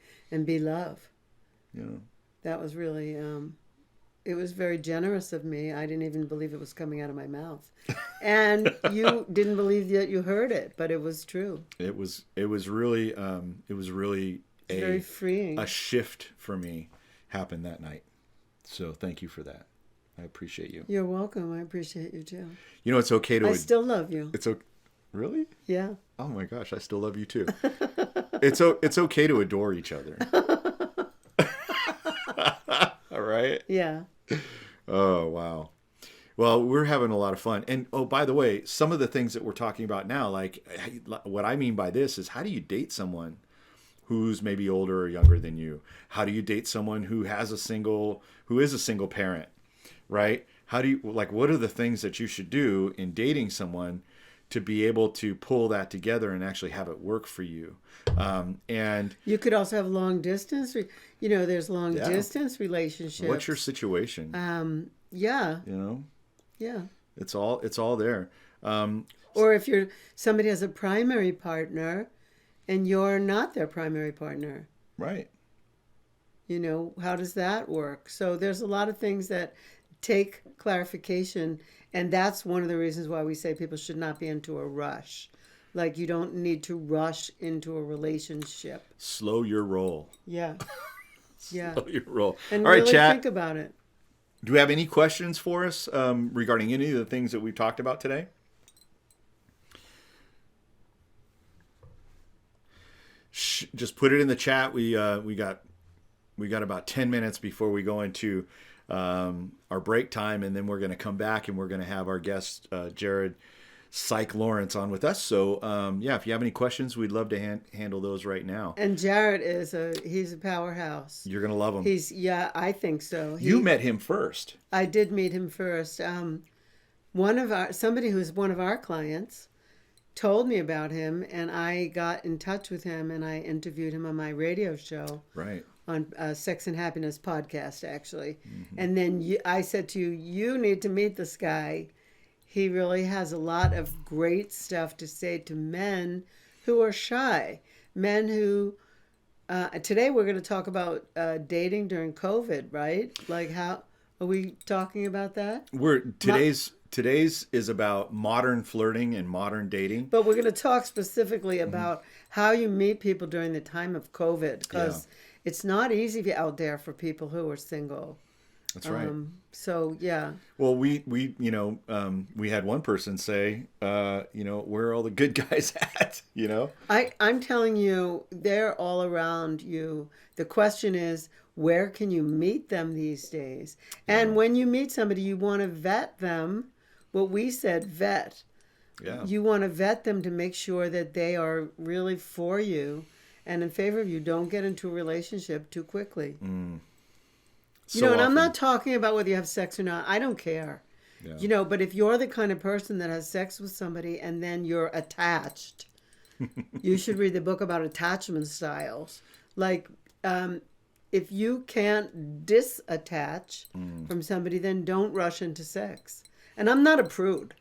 love. Yeah. That was really, it was very generous of me. I didn't even believe it was coming out of my mouth. And you didn't believe that you heard it, but it was true. It was really very freeing. A shift for me happened that night. So thank you for that. I appreciate you. You're welcome. I appreciate you too. You know, it's okay to... I still love you. It's okay. Really? Yeah. Oh my gosh, I still love you too. It's okay to adore each other. All right? Yeah. Oh, wow. Well, we're having a lot of fun. And oh, by the way, some of the things that we're talking about now, like, what I mean by this is, how do you date someone who's maybe older or younger than you? How do you date someone who is a single parent? Right? How do you, like, what are the things that you should do in dating someone to be able to pull that together and actually have it work for you? And you could also have long distance. You know, there's long distance relationships. What's your situation? Yeah. You know? Yeah. It's all there. Or if somebody has a primary partner and you're not their primary partner. Right. You know, how does that work? So there's a lot of things that take clarification, and that's one of the reasons why we say people should not be into a rush. Like, you don't need to rush into a relationship. Slow your roll. Yeah. Yeah. Slow your roll. And all right, really chat. think about it. Do you have any questions for us regarding any of the things that we've talked about today? Just put it in the chat. We got about 10 minutes before we go into our break time, and then we're going to come back and we're going to have our guest Jared Psych Laurence on with us. So if you have any questions, we'd love to handle those right now. And Jared he's a powerhouse. You're going to love him. I think so. You met him first. I did meet him first. Somebody who's one of our clients told me about him, and I got in touch with him, and I interviewed him on my radio show. Right. On Sex and Happiness podcast, actually. Mm-hmm. And then I said to you, you need to meet this guy. He really has a lot of great stuff to say to men who are shy. Men who, today we're going to talk about dating during COVID, right? Like how, are we talking about that? Today's is about modern flirting and modern dating. But we're going to talk specifically about how you meet people during the time of COVID, because it's not easy out there for people who are single. That's right. So yeah. Well, we had one person say, where are all the good guys at? I'm telling you, they're all around you. The question is, where can you meet them these days? And when you meet somebody, you want to vet them. What we said, vet. Yeah. You want to vet them to make sure that they are really for you and in favor of you. Don't get into a relationship too quickly. So and I'm not talking about whether you have sex or not. I don't care. Yeah. But if you're the kind of person that has sex with somebody and then you're attached, you should read the book about attachment styles. Like, if you can't disattach from somebody, then don't rush into sex. And I'm not a prude.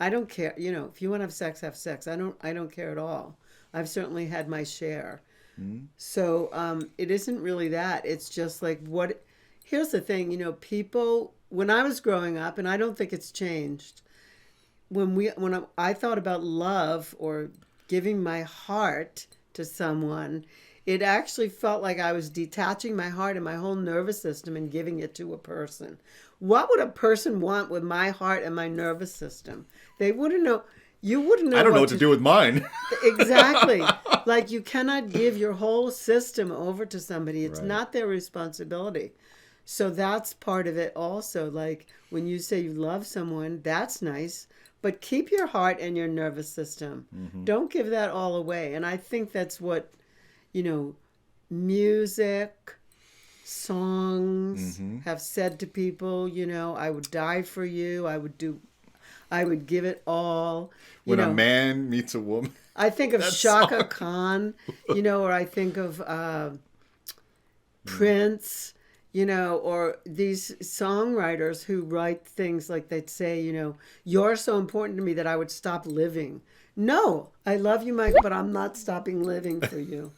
I don't care. If you want to have sex, have sex. I don't care at all. I've certainly had my share. So it isn't really that. It's just like what. Here's the thing. People. When I was growing up, and I don't think it's changed. When I thought about love or giving my heart to someone, it actually felt like I was detaching my heart and my whole nervous system and giving it to a person. What would a person want with my heart and my nervous system? They wouldn't know. You wouldn't know. I don't know what to do with mine. Exactly. Like, you cannot give your whole system over to somebody. It's Right. not their responsibility. So that's part of it also. Like, when you say you love someone, that's nice. But keep your heart and your nervous system. Don't give that all away. And I think that's what, music, songs have said to people. I would die for you. I would give it all. When a man meets a woman. I think of Shaka Khan, or I think of Prince, or these songwriters who write things like they'd say, you're so important to me that I would stop living. No, I love you, Michael, but I'm not stopping living for you.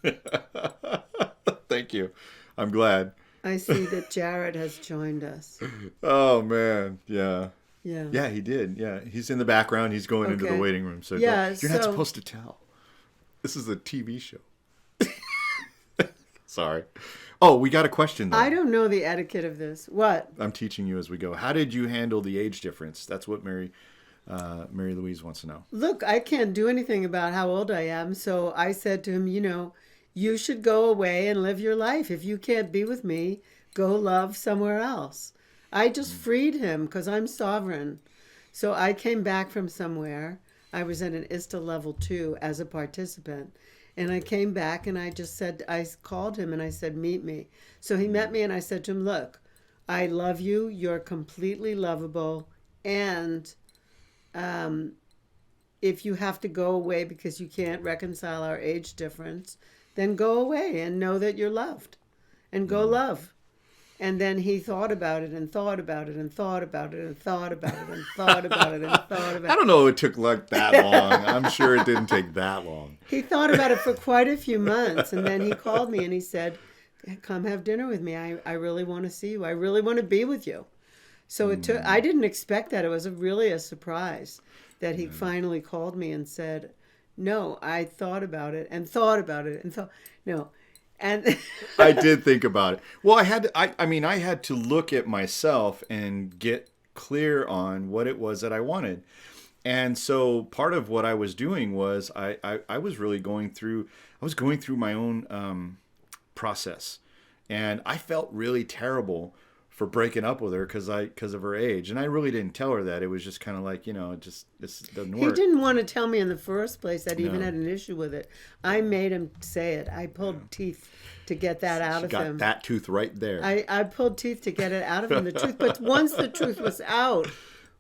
Thank you. I'm glad. I see that Jared has joined us. Oh, man. Yeah. Yeah. Yeah, he did. Yeah. He's in the background. He's going into the waiting room. So you're not supposed to tell. This is a TV show. Sorry. Oh, we got a question, though. I don't know the etiquette of this. What? I'm teaching you as we go. How did you handle the age difference? That's what Mary Louise wants to know. Look, I can't do anything about how old I am. So I said to him, you should go away and live your life. If you can't be with me, go love somewhere else. I just freed him because I'm sovereign. So I came back from somewhere. I was at an ISTA level 2 as a participant. And I came back and I called him and I said, meet me. So he met me and I said to him, look, I love you. You're completely lovable. And if you have to go away because you can't reconcile our age difference, then go away and know that you're loved and go love. And then he thought about it and thought about it and thought about it and thought about it and thought about it and thought about it. I don't know if it took like that long. I'm sure it didn't take that long. He thought about it for quite a few months. And then he called me and he said, come have dinner with me. I really want to see you. I really want to be with you. So it took, I didn't expect that. It was really a surprise that he finally called me and said, no, I thought about it and thought about it and thought, no. And I did think about it. Well, I mean, I had to look at myself and get clear on what it was that I wanted. And so part of what I was doing was I was really going through my own process. And I felt really terrible for breaking up with her because of her age. And I really didn't tell her that. It was just kind of like, this doesn't work. he didn't want to tell me in the first place that he even No. had an issue with it. I made him say it. I pulled teeth to get that out of Got him. that tooth right there. I pulled teeth to get it out of him, the truth. But once the truth was out,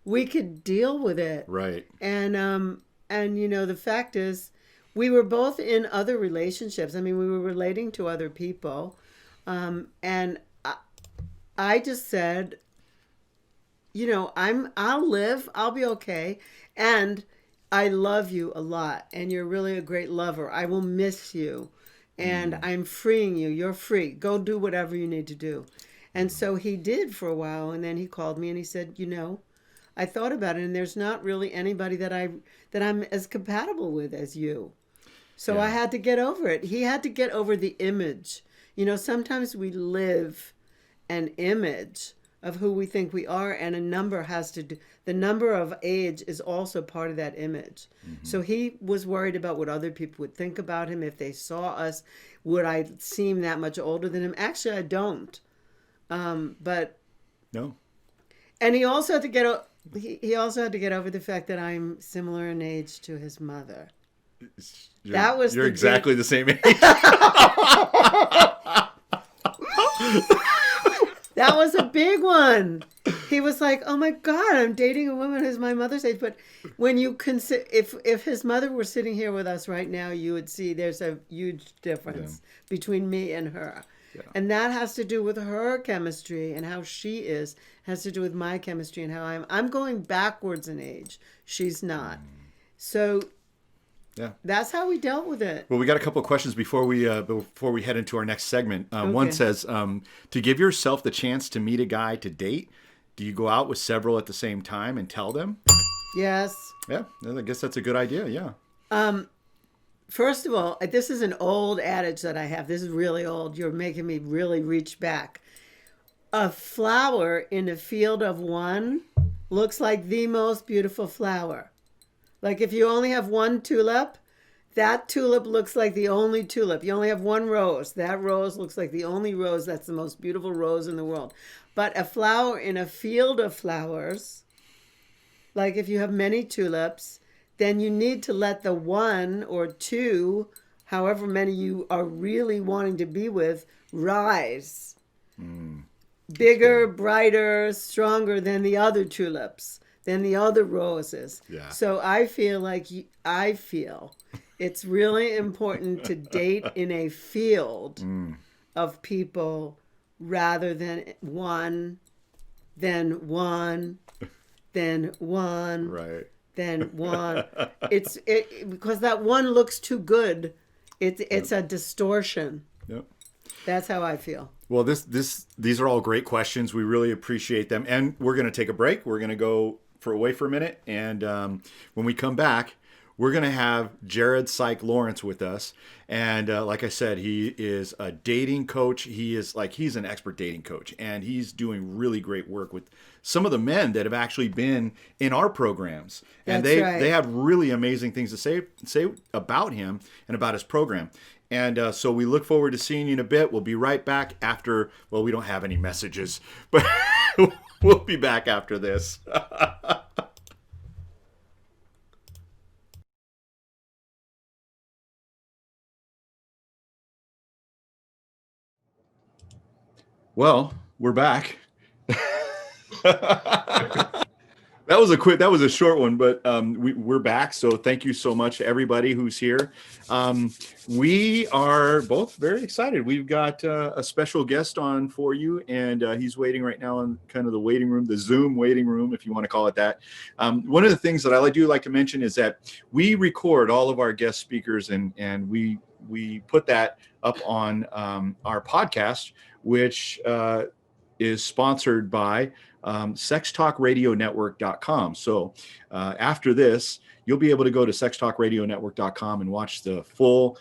we could deal with it. Right. And the fact is, we were both in other relationships. I mean, we were relating to other people. And I just said, I'll live, I'll be okay. And I love you a lot. And you're really a great lover. I will miss you. And I'm freeing you. You're free. Go do whatever you need to do. And so he did for a while. And then he called me and he said, I thought about it, and there's not really anybody that I'm as compatible with as you. So Yeah. I had to get over it. He had to get over the image. Sometimes we live an image of who we think we are, and the number of age is also part of that image. Mm-hmm. So he was worried about what other people would think about him if they saw us. Would I seem that much older than him? Actually, I don't. But No. and he also had to get over the fact that I'm similar in age to his mother. You're exactly the same age. That was a big one. He was like, "Oh my God, I'm dating a woman who's my mother's age." But when you consider, if his mother were sitting here with us right now, you would see there's a huge difference between me and her. Yeah. And that has to do with her chemistry and how she is. It has to do with my chemistry and how I'm going backwards in age. She's not. So yeah, that's how we dealt with it. Well, we got a couple of questions before we head into our next segment. Okay. One says, to give yourself the chance to meet a guy to date, do you go out with several at the same time and tell them? Yes. Yeah, I guess that's a good idea. Yeah. First of all, this is an old adage that I have. This is really old. You're making me really reach back. A flower in a field of one looks like the most beautiful flower. Like if you only have one tulip, that tulip looks like the only tulip. You only have one rose. That rose looks like the only rose. That's the most beautiful rose in the world. But a flower in a field of flowers, like if you have many tulips, then you need to let the one or two, however many you are really wanting to be with, rise. Bigger, brighter, stronger than the other tulips, than the other roses. Yeah. So I feel it's really important to date in a field of people rather than one. Right. Than one. It's because that one looks too good. It's a distortion. Yep. That's how I feel. Well, these are all great questions. We really appreciate them, and we're going to take a break. We're going to go away for a minute, and when we come back, we're going to have Jared Psych Laurence with us. And like I said, he is a dating coach. He's an expert dating coach, and he's doing really great work with some of the men that have actually been in our programs. And they have really amazing things to say about him and about his program. And so we look forward to seeing you in a bit. We'll be right back after, well, we don't have any messages, but we'll be back after this. Well, we're back. That was a short one, but we're back. So thank you so much to everybody who's here. We are both very excited. We've got a special guest on for you, and he's waiting right now in kind of the waiting room, the Zoom waiting room, if you want to call it that. One of the things that I do like to mention is that we record all of our guest speakers, and we put that up on our podcast, which is sponsored by sextalkradionetwork.com. So after this, you'll be able to go to sextalkradionetwork.com and watch the full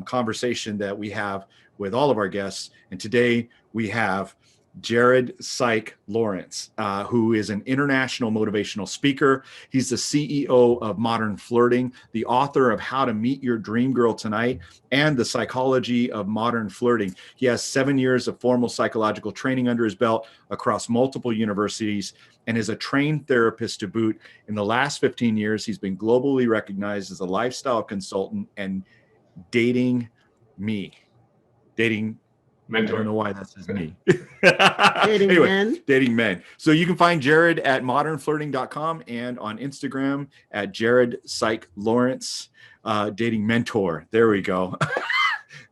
conversation that we have with all of our guests. And today we have Jared Psych Laurence, who is an international motivational speaker. He's the CEO of Modern Flirting, the author of How to Meet Your Dream Girl Tonight, and The Psychology of Modern Flirting. He has 7 years of formal psychological training under his belt across multiple universities and is a trained therapist to boot. In the last 15 years, he's been globally recognized as a lifestyle consultant and dating mentor. I don't know why that says me. Dating men. So you can find Jared at modernflirting.com and on Instagram at Jared Psych Laurence, dating mentor. There we go.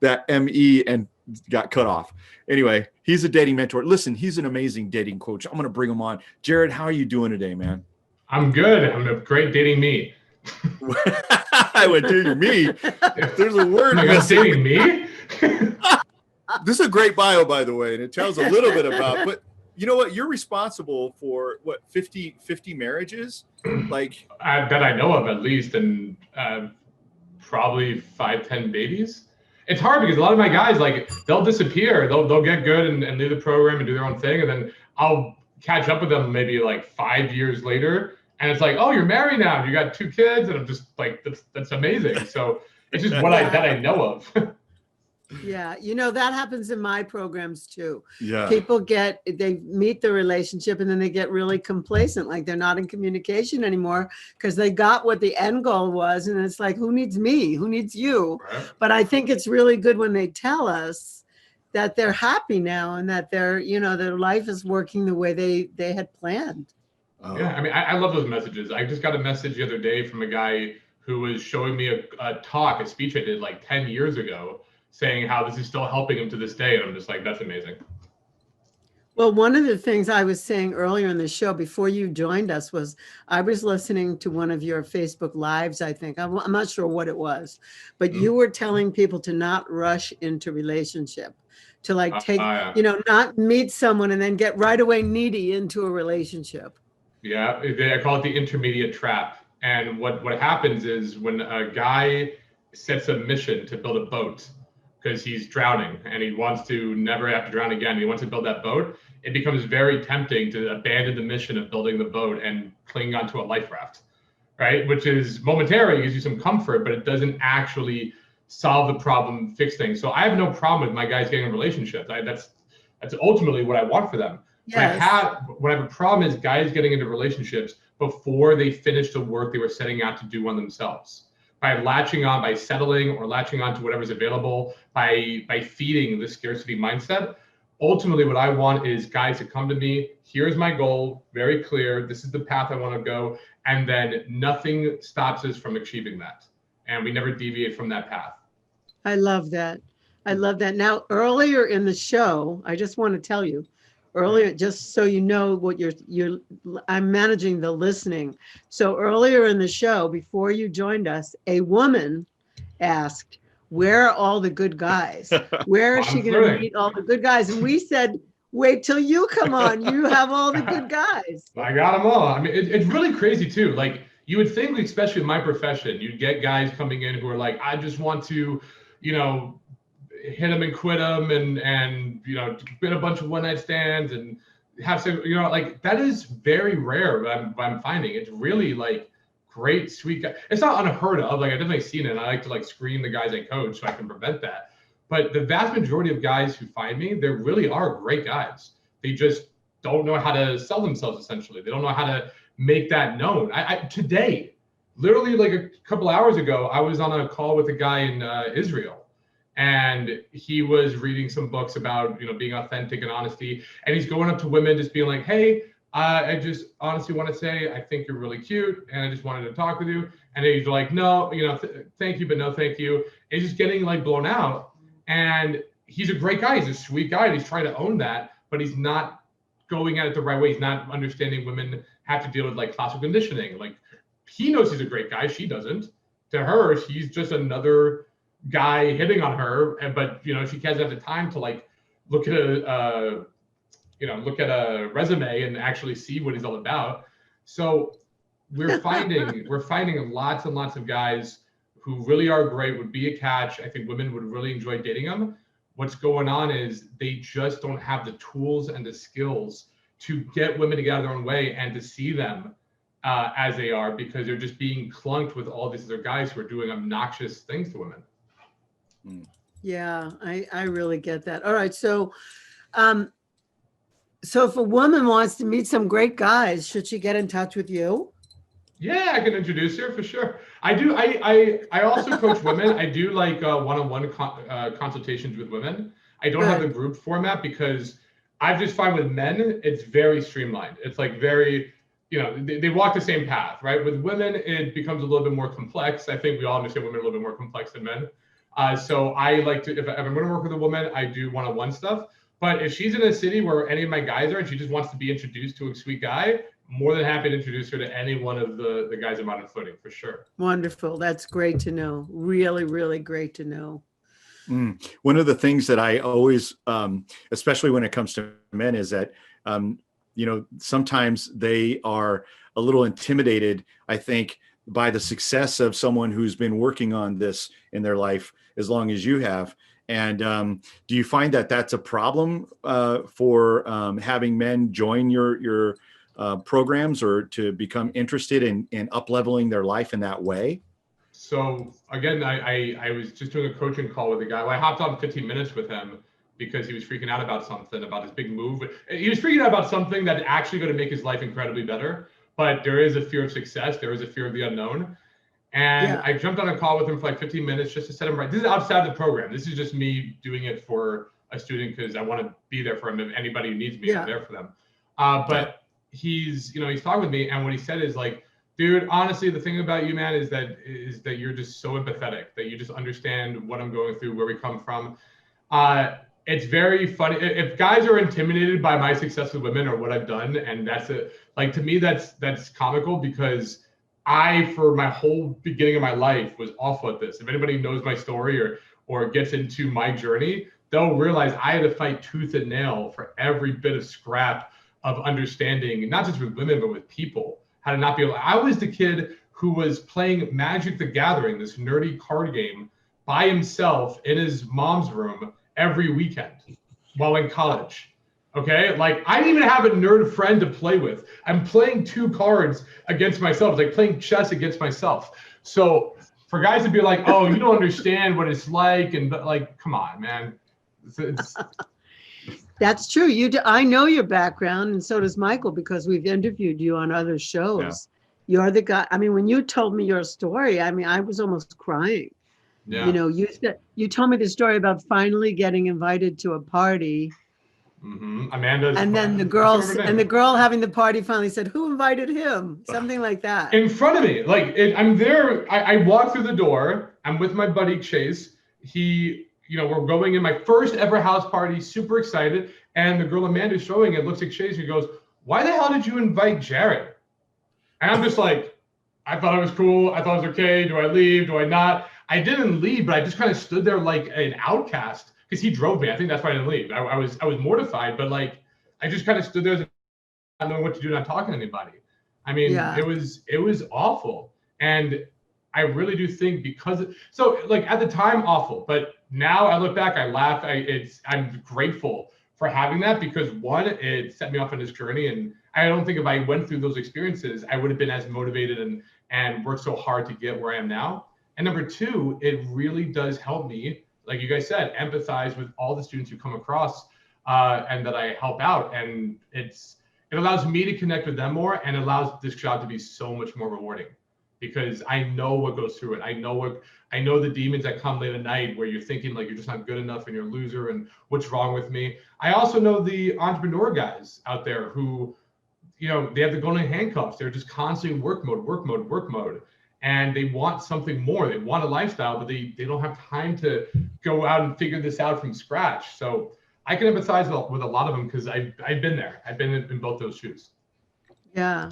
That M-E and got cut off. Anyway, he's a dating mentor. Listen, he's an amazing dating coach. I'm going to bring him on. Jared, how are you doing today, man? I'm good. I'm a great dating me. I would dating me. If there's a word dating me. This is a great bio, by the way, and it tells a little bit about, but you know what? You're responsible for 50 marriages? Like that I know of at least, and probably 5-10 babies. It's hard because a lot of my guys, like, they'll disappear. They'll get good and leave the program and do their own thing. And then I'll catch up with them maybe like 5 years later. And it's like, oh, you're married now. You got 2 kids. And I'm just like, that's amazing. So it's just that I know of. Yeah, that happens in my programs too. Yeah. People they meet the relationship and then they get really complacent, like they're not in communication anymore because they got what the end goal was. And it's like, who needs me? Who needs you? Right. But I think it's really good when they tell us that they're happy now and that their life is working the way they had planned. Oh. Yeah, I mean, I love those messages. I just got a message the other day from a guy who was showing me a speech I did like 10 years ago, saying how this is still helping him to this day. And I'm just like, that's amazing. Well, one of the things I was saying earlier in the show before you joined us was I was listening to one of your Facebook Lives, I think. I'm not sure what it was, but you were telling people to not rush into relationship, to not meet someone and then get right away needy into a relationship. Yeah, I call it the intermediate trap. And what happens is when a guy sets a mission to build a boat, because he's drowning and he wants to never have to drown again. He wants to build that boat. It becomes very tempting to abandon the mission of building the boat and cling onto a life raft, right? Which is momentary, gives you some comfort, but it doesn't actually solve the problem, fix things. So I have no problem with my guys getting in relationships. That's ultimately what I want for them. Yes. What I have a problem is guys getting into relationships before they finish the work they were setting out to do on themselves. By latching on, by settling or latching on to whatever's available, by feeding the scarcity mindset. Ultimately, what I want is guys to come to me, here's my goal, very clear, this is the path I want to go, and then nothing stops us from achieving that. And we never deviate from that path. I love that. Now, earlier in the show, I just want to tell you, just so you know what I'm managing the listening. So earlier in the show, before you joined us, a woman asked, where are all the good guys? Where is she going to meet all the good guys? And we said, wait till you come on. You have all the good guys. I got them all. I mean, it's really crazy too. Like, you would think, especially in my profession, you'd get guys coming in who are like, I just want to, hit them and quit them and get a bunch of one-night stands and have some, like, that is very rare. I'm finding it's really like great, sweet guy. It's not unheard of. Like, I've definitely seen it. And I like to screen the guys I coach so I can prevent that. But the vast majority of guys who find me, they really are great guys. They just don't know how to sell themselves. Essentially, they don't know how to make that known. Today, literally like a couple hours ago, I was on a call with a guy in Israel. And he was reading some books about, being authentic and honesty. And he's going up to women just being like, hey, I just honestly want to say, I think you're really cute. And I just wanted to talk with you. And he's like, no, thank you, but no, thank you. And he's just getting blown out. And he's a great guy. He's a sweet guy. And he's trying to own that, but he's not going at it the right way. He's not understanding women have to deal with classical conditioning. Like, he knows he's a great guy. She doesn't. To her, he's just another guy hitting on her, but she doesn't have the time to look at a resume and actually see what he's all about. So we're finding lots and lots of guys who really are great, would be a catch. I think women would really enjoy dating them. What's going on is they just don't have the tools and the skills to get women to get out of their own way and to see them as they are, because they're just being clunked with all these other guys who are doing obnoxious things to women. Yeah, I really get that. All right. So, so if a woman wants to meet some great guys, should she get in touch with you? Yeah, I can introduce her for sure. I do. I also coach women. I do like one-on-one consultations with women. I don't have the group format because I've just found with men, it's very streamlined. It's like very, they walk the same path, right? With women, it becomes a little bit more complex. I think we all understand women are a little bit more complex than men. So I like to, if I'm going to work with a woman, I do one-on-one stuff. But if she's in a city where any of my guys are and she just wants to be introduced to a sweet guy, more than happy to introduce her to any one of the guys in Modern Flirting, for sure. Wonderful. That's great to know. Really, really great to know. One of the things that I always, especially when it comes to men, is that, sometimes they are a little intimidated, I think, by the success of someone who's been working on this in their life as long as you have. And do you find that that's a problem for having men join your programs, or to become interested in up-leveling their life in that way? So again, I was just doing a coaching call with a guy. Well, I hopped on 15 minutes with him because he was freaking out about something, about his big move. He was freaking out about something that's actually going to make his life incredibly better. But there is a fear of success. There is a fear of the unknown. And I jumped on a call with him for like 15 minutes just to set him right. This is outside the program. This is just me doing it for a student because I want to be there for him. If anybody who needs me, I'm there for them. But he's talking with me, and what he said is like, dude, honestly, the thing about you, man, is that you're just so empathetic, that you just understand what I'm going through, where we come from. It's very funny if guys are intimidated by my success with women or what I've done, and that's it. Like, to me, that's comical, because I, for my whole beginning of my life, was awful at this. If anybody knows my story or gets into my journey, they'll realize I had to fight tooth and nail for every bit of scrap of understanding, not just with women, but with people, how to not be able. I was the kid who was playing Magic the Gathering, this nerdy card game, by himself in his mom's room every weekend while in college. Okay, like I didn't even have a nerd friend to play with. I'm playing 2 cards against myself, like playing chess against myself. So for guys to be like, "Oh, you don't understand what it's like," and like, come on, man. It's That's true. I know your background, and so does Michael, because we've interviewed you on other shows. Yeah. You're the guy. I mean, when you told me your story, I mean, I was almost crying. Yeah. You told me the story about finally getting invited to a party. Mm-hmm. Amanda. And then the girl having the party finally said, "Who invited him?" Something like that. In front of me, like I'm there. I walk through the door. I'm with my buddy Chase. We're going in my first ever house party. Super excited. And the girl Amanda's showing it looks at Chase and goes, "Why the hell did you invite Jared?" And I'm just like, I thought it was cool. I thought it was okay. Do I leave? Do I not? I didn't leave, but I just kind of stood there like an outcast because he drove me. I think that's why I didn't leave. I was mortified, but like I just kind of stood there, not knowing what to do, not talking to anybody. I mean, it was awful, and I really do think like at the time awful, but now I look back, I laugh. I'm grateful for having that, because one, it set me off on this journey, and I don't think if I went through those experiences, I would have been as motivated and worked so hard to get where I am now. And number two, it really does help me, like you guys said, empathize with all the students who come across and that I help out. And it allows me to connect with them more, and allows this job to be so much more rewarding, because I know what goes through it. I know the demons that come late at night where you're thinking like you're just not good enough and you're a loser and what's wrong with me. I also know the entrepreneur guys out there who, they have the golden handcuffs. They're just constantly work mode. And they want something more. They want a lifestyle, but they don't have time to go out and figure this out from scratch. So I can empathize with a lot of them, because I've been there. I've been in both those shoes. Yeah,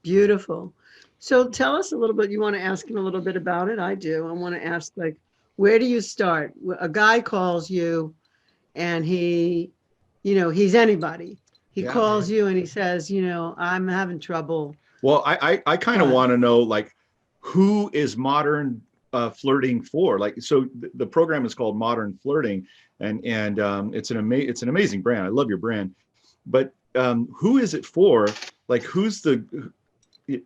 beautiful. So tell us a little bit. You want to ask him a little bit about it? I do. I want to ask, like, where do you start? A guy calls you, and he's anybody. He calls you and he says, I'm having trouble. Well, I kind of want to know, like, who is modern flirting for? Like, so the program is called Modern Flirting, and it's an amazing brand. I love your brand, but who is it for? Like, who's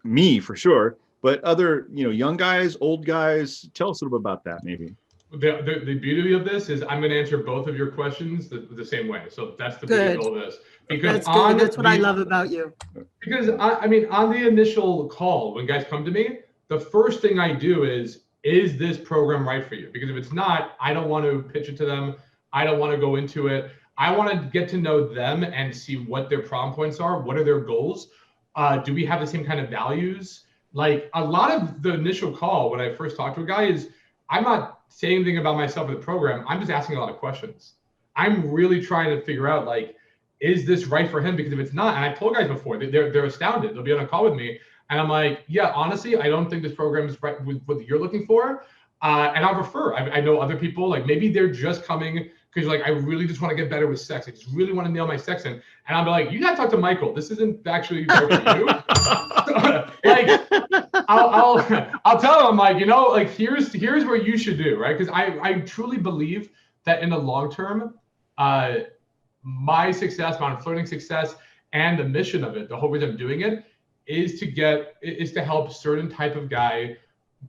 me for sure, but other, young guys, old guys? Tell us a little bit about that, maybe. The beauty of this is I'm going to answer both of your questions the same way. So that's the beauty of all this. Because that's what I love about you. Because I mean, on the initial call, when guys come to me, the first thing I do is this program right for you? Because if it's not, I don't want to pitch it to them. I don't want to go into it. I want to get to know them and see what their problem points are. What are their goals? Do we have the same kind of values? Like, a lot of the initial call when I first talk to a guy is, I'm not saying anything about myself in the program. I'm just asking a lot of questions. I'm really trying to figure out, like, is this right for him? Because if it's not, and I told guys before, they're astounded. They'll be on a call with me, and I'm like, yeah, honestly, I don't think this program is right with what you're looking for. And I'll refer. I know other people, like, maybe they're just coming because, like, I really just want to get better with sex. I just really want to nail my sex in. And I'll be like, you got to talk to Michael. This isn't actually right for you. Like, I'll tell him, I'm like, like, here's where you should do, right? Because I truly believe that in the long term, my success, Modern Flirting success, and the mission of it, the whole reason I'm doing it, is to help a certain type of guy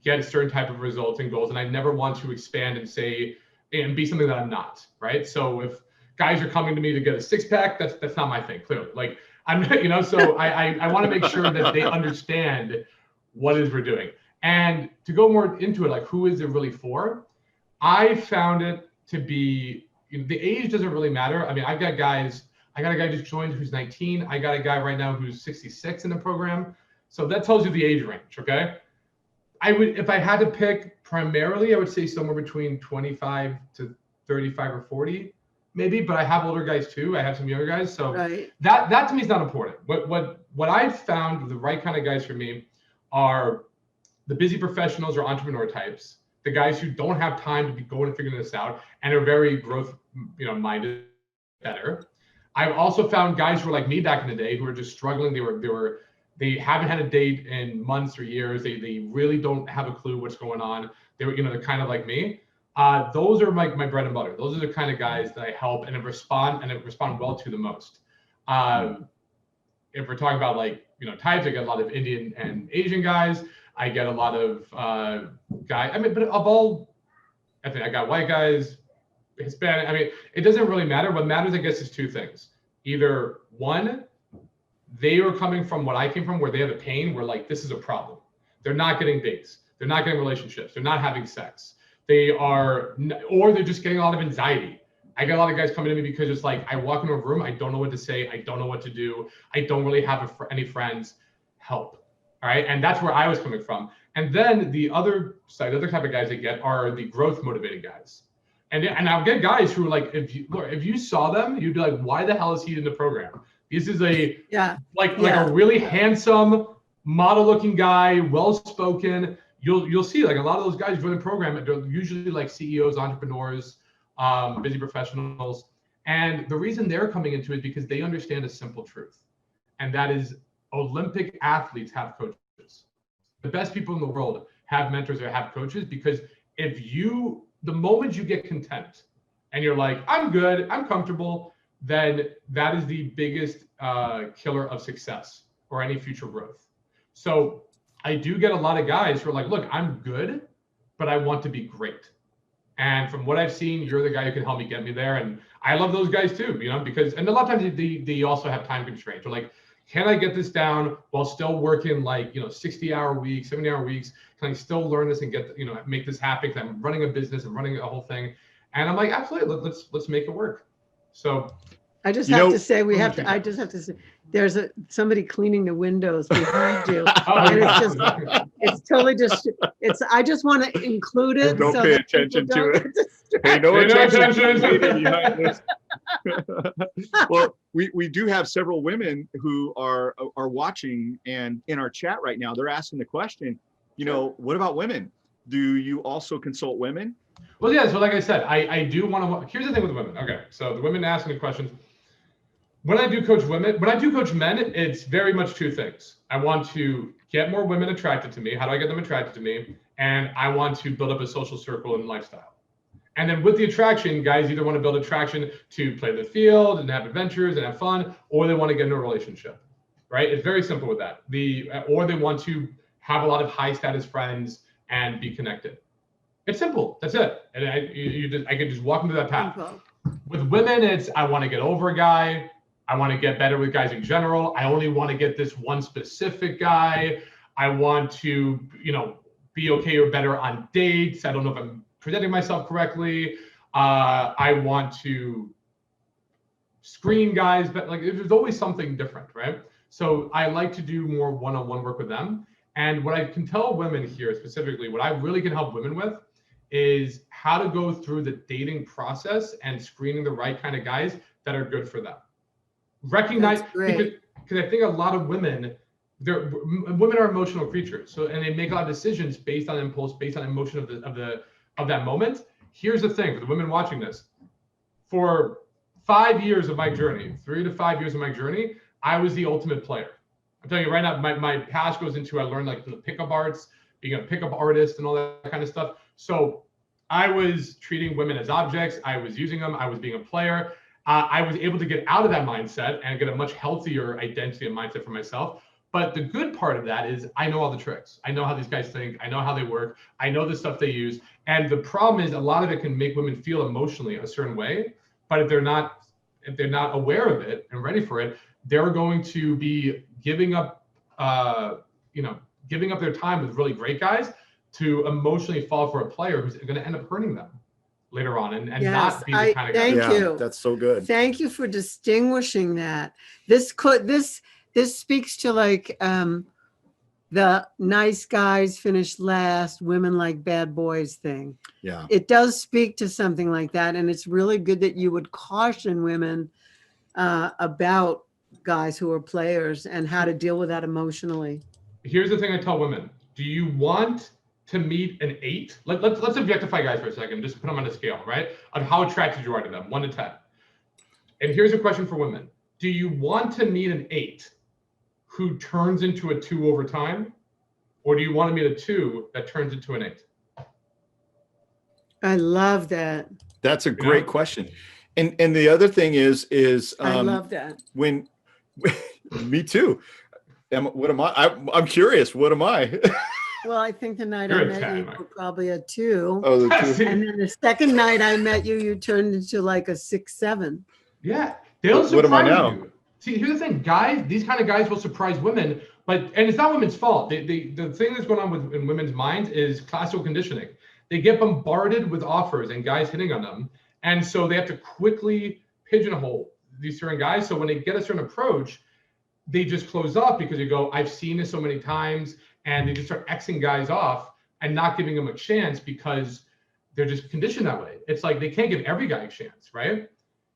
get a certain type of results and goals. And I never want to expand and be something that I'm not, right? So if guys are coming to me to get a six-pack, that's not my thing, clearly. Like, I'm not, so I want to make sure that they understand what it is we're doing. And to go more into it, like, who is it really for? I found it to be, the age doesn't really matter. I mean, I got a guy just joined who's 19. I got a guy right now who's 66 in the program. So that tells you the age range, okay? If I had to pick primarily, I would say somewhere between 25 to 35 or 40, maybe, but I have older guys too. I have some younger guys. So right. that to me is not important. What I've found the right kind of guys for me are the busy professionals or entrepreneur types, the guys who don't have time to be going and figuring this out and are very growth, minded better. I've also found guys who are like me back in the day who are just struggling. They haven't had a date in months or years. They really don't have a clue what's going on. They're kind of like me. Those are my bread and butter. Those are the kind of guys that I help and respond well to the most. If we're talking about, like, types, I get a lot of Indian and Asian guys. I get a lot of guys. I mean, but of all, I think I got white guys, Hispanic. I mean, it doesn't really matter. What matters, I guess, is two things. Either one, they are coming from what I came from, where they have a pain, where, like, this is a problem. They're not getting dates. They're not getting relationships. They're not having sex. Or they're just getting a lot of anxiety. I get a lot of guys coming to me because it's like, I walk into a room, I don't know what to say. I don't know what to do. I don't really have any friends. Help. All right. And that's where I was coming from. And then the other type of guys I get are the growth motivated guys. And I'll get guys who are like, if you saw them, you'd be like, why the hell is he in the program? This is a really handsome, model looking guy, well spoken. You'll see, like, a lot of those guys join the program. They're usually like CEOs, entrepreneurs, busy professionals. And the reason they're coming into it because they understand a simple truth. And that is, Olympic athletes have coaches. The best people in the world have mentors or have coaches, because the moment you get content and you're like, I'm good, I'm comfortable, then that is the biggest killer of success or any future growth. So I do get a lot of guys who are like, look, I'm good, but I want to be great. And from what I've seen, you're the guy who can help me get me there. And I love those guys too, because, and a lot of times they also have time constraints. They're like, can I get this down while still working, like, 60-hour weeks, 70-hour weeks? Can I still learn this and get, make this happen? Because I'm running a business, I'm running a whole thing. And I'm like, absolutely, let's make it work. So I just have to say, I just have to say, there's somebody cleaning the windows behind you. And it's totally I just want to include it. Don't pay attention to it. Pay no attention to the lady behind this. Well, we do have several women who are watching, and in our chat right now, they're asking the question, what about women? Do you also consult women? Well, yeah. So like I said, I do want to. Here's the thing with women. Okay, so the women asking the questions. When I do coach men, it's very much two things. I want to get more women attracted to me. How do I get them attracted to me? and I want to build up a social circle and lifestyle. And then with the attraction, guys either want to build attraction to play the field and have adventures and have fun, or they want to get into a relationship, right? It's very simple with that. Or they want to have a lot of high status friends and be connected. It's simple. That's it. And I could just walk into that path. Simple. With women, it's I want to get over a guy. I want to get better with guys in general. I only want to get this one specific guy. I want to, be okay or better on dates. I don't know if I'm presenting myself correctly. I want to screen guys, but like there's always something different, right? So I like to do more one-on-one work with them. And what I can tell women here specifically, what I really can help women with is how to go through the dating process and screening the right kind of guys that are good for them. Recognize, because I think a lot of women are emotional creatures. So, and they make a lot of decisions based on impulse, based on emotion of that moment. Here's the thing for the women watching this: for 5 years of my journey, 3 to 5 years of my journey, I was the ultimate player. I'm telling you right now, my past goes into I learned like the pickup arts, being a pickup artist and all that kind of stuff. So I was treating women as objects. I was using them. I was being a player. I was able to get out of that mindset and get a much healthier identity and mindset for myself. But the good part of that is I know all the tricks. I know how these guys think. I know how they work. I know the stuff they use. And the problem is a lot of it can make women feel emotionally a certain way. But if they're not aware of it and ready for it, they're going to be giving up their time with really great guys to emotionally fall for a player who's going to end up hurting them later on and Yes, not be the kind of guy. Thank you. That's so good. Thank you for distinguishing that. This speaks to like the nice guys finish last, women like bad boys thing. Yeah. It does speak to something like that. And it's really good that you would caution women about guys who are players and how to deal with that emotionally. Here's the thing I tell women. Do you want to meet an 8? Let's objectify guys for a second, just put them on a scale, right? Of how attracted you are to them, 1 to 10. And here's a question for women. Do you want to meet an 8 who turns into a 2 over time? Or do you want to meet a 2 that turns into an 8? I love that. That's a great question. And the other thing is I love that. When me too. What am I? I'm curious. What am I? Well, I think the night You're I a met 10, you, Mike. were probably a 2. Oh, the 2. And then the second night I met you, you turned into like a 6, 7. Yeah. They'll surprise What am I now? you. See, here's the thing, guys, these kind of guys will surprise women, and it's not women's fault. The thing that's going on in women's minds is classical conditioning. They get bombarded with offers and guys hitting on them. And so they have to quickly pigeonhole these certain guys. So when they get a certain approach, they just close off because you go, I've seen this so many times, and they just start Xing guys off and not giving them a chance because they're just conditioned that way. It's like they can't give every guy a chance, right?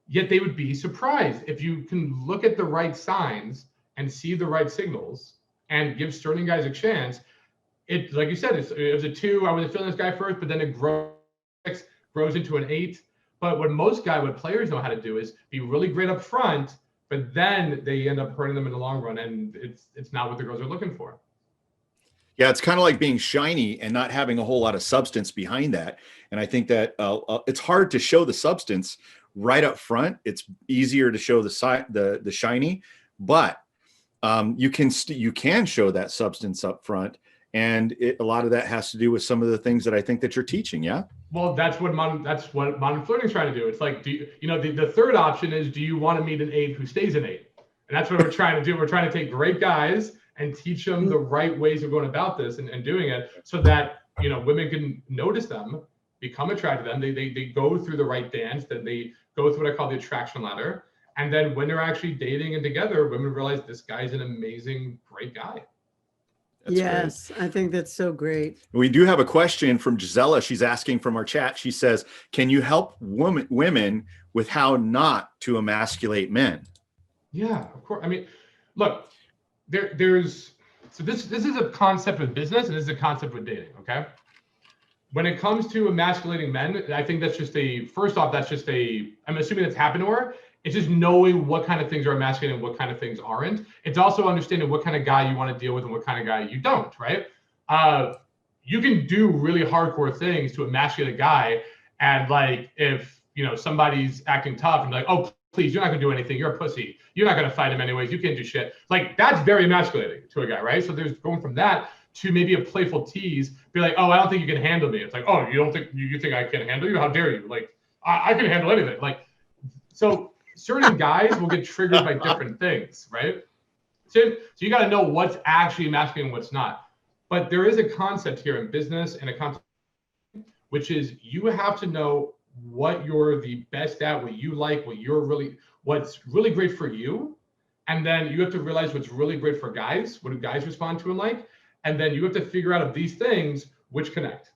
Yet they would be surprised if you can look at the right signs and see the right signals and give certain guys a chance. It, like you said, it was a 2. I wasn't feeling this guy first, but then it grows into an 8. But what players know how to do is be really great up front, but then they end up hurting them in the long run, and it's not what the girls are looking for. Yeah, it's kind of like being shiny and not having a whole lot of substance behind that. And I think that it's hard to show the substance right up front. It's easier to show the shiny, but you can show that substance up front. And a lot of that has to do with some of the things that I think that you're teaching. Yeah. Well, that's what modern flirting is trying to do. It's like, the third option is, do you want to meet an 8 who stays an 8? And that's what we're trying to do. We're trying to take great guys and teach them the right ways of going about this and doing it so that, women can notice them, become attracted to them. They go through the right dance, that they go through what I call the attraction ladder. And then when they're actually dating and together, women realize this guy's an amazing, great guy. That's yes, great. I think that's so great. We do have a question from Gisela. She's asking from our chat. She says, can you help women with how not to emasculate men? Yeah, of course. I mean, look, this is a concept with business and this is a concept with dating, okay? When it comes to emasculating men, I think I'm assuming that's happened to her. It's just knowing what kind of things are emasculating and what kind of things aren't. It's also understanding what kind of guy you want to deal with and what kind of guy you don't, right? you can do really hardcore things to emasculate a guy. And like, if, you know, somebody's acting tough and like, oh, please, you're not gonna do anything. You're a pussy. You're not gonna fight him anyways. You can't do shit. Like, that's very emasculating to a guy, right? So there's going from that to maybe a playful tease, be like, oh, I don't think you can handle me. It's like, oh, you don't think, you think I can handle you? How dare you? Like, I can handle anything. Like, so certain guys will get triggered by different things, right? So you got to know what's actually emasculating and what's not. But there is a concept here in business and a concept, which is you have to know what you're the best at, what you like, what's really great for you. And then you have to realize what's really great for guys. What do guys respond to and like? And then you have to figure out of these things, which connect.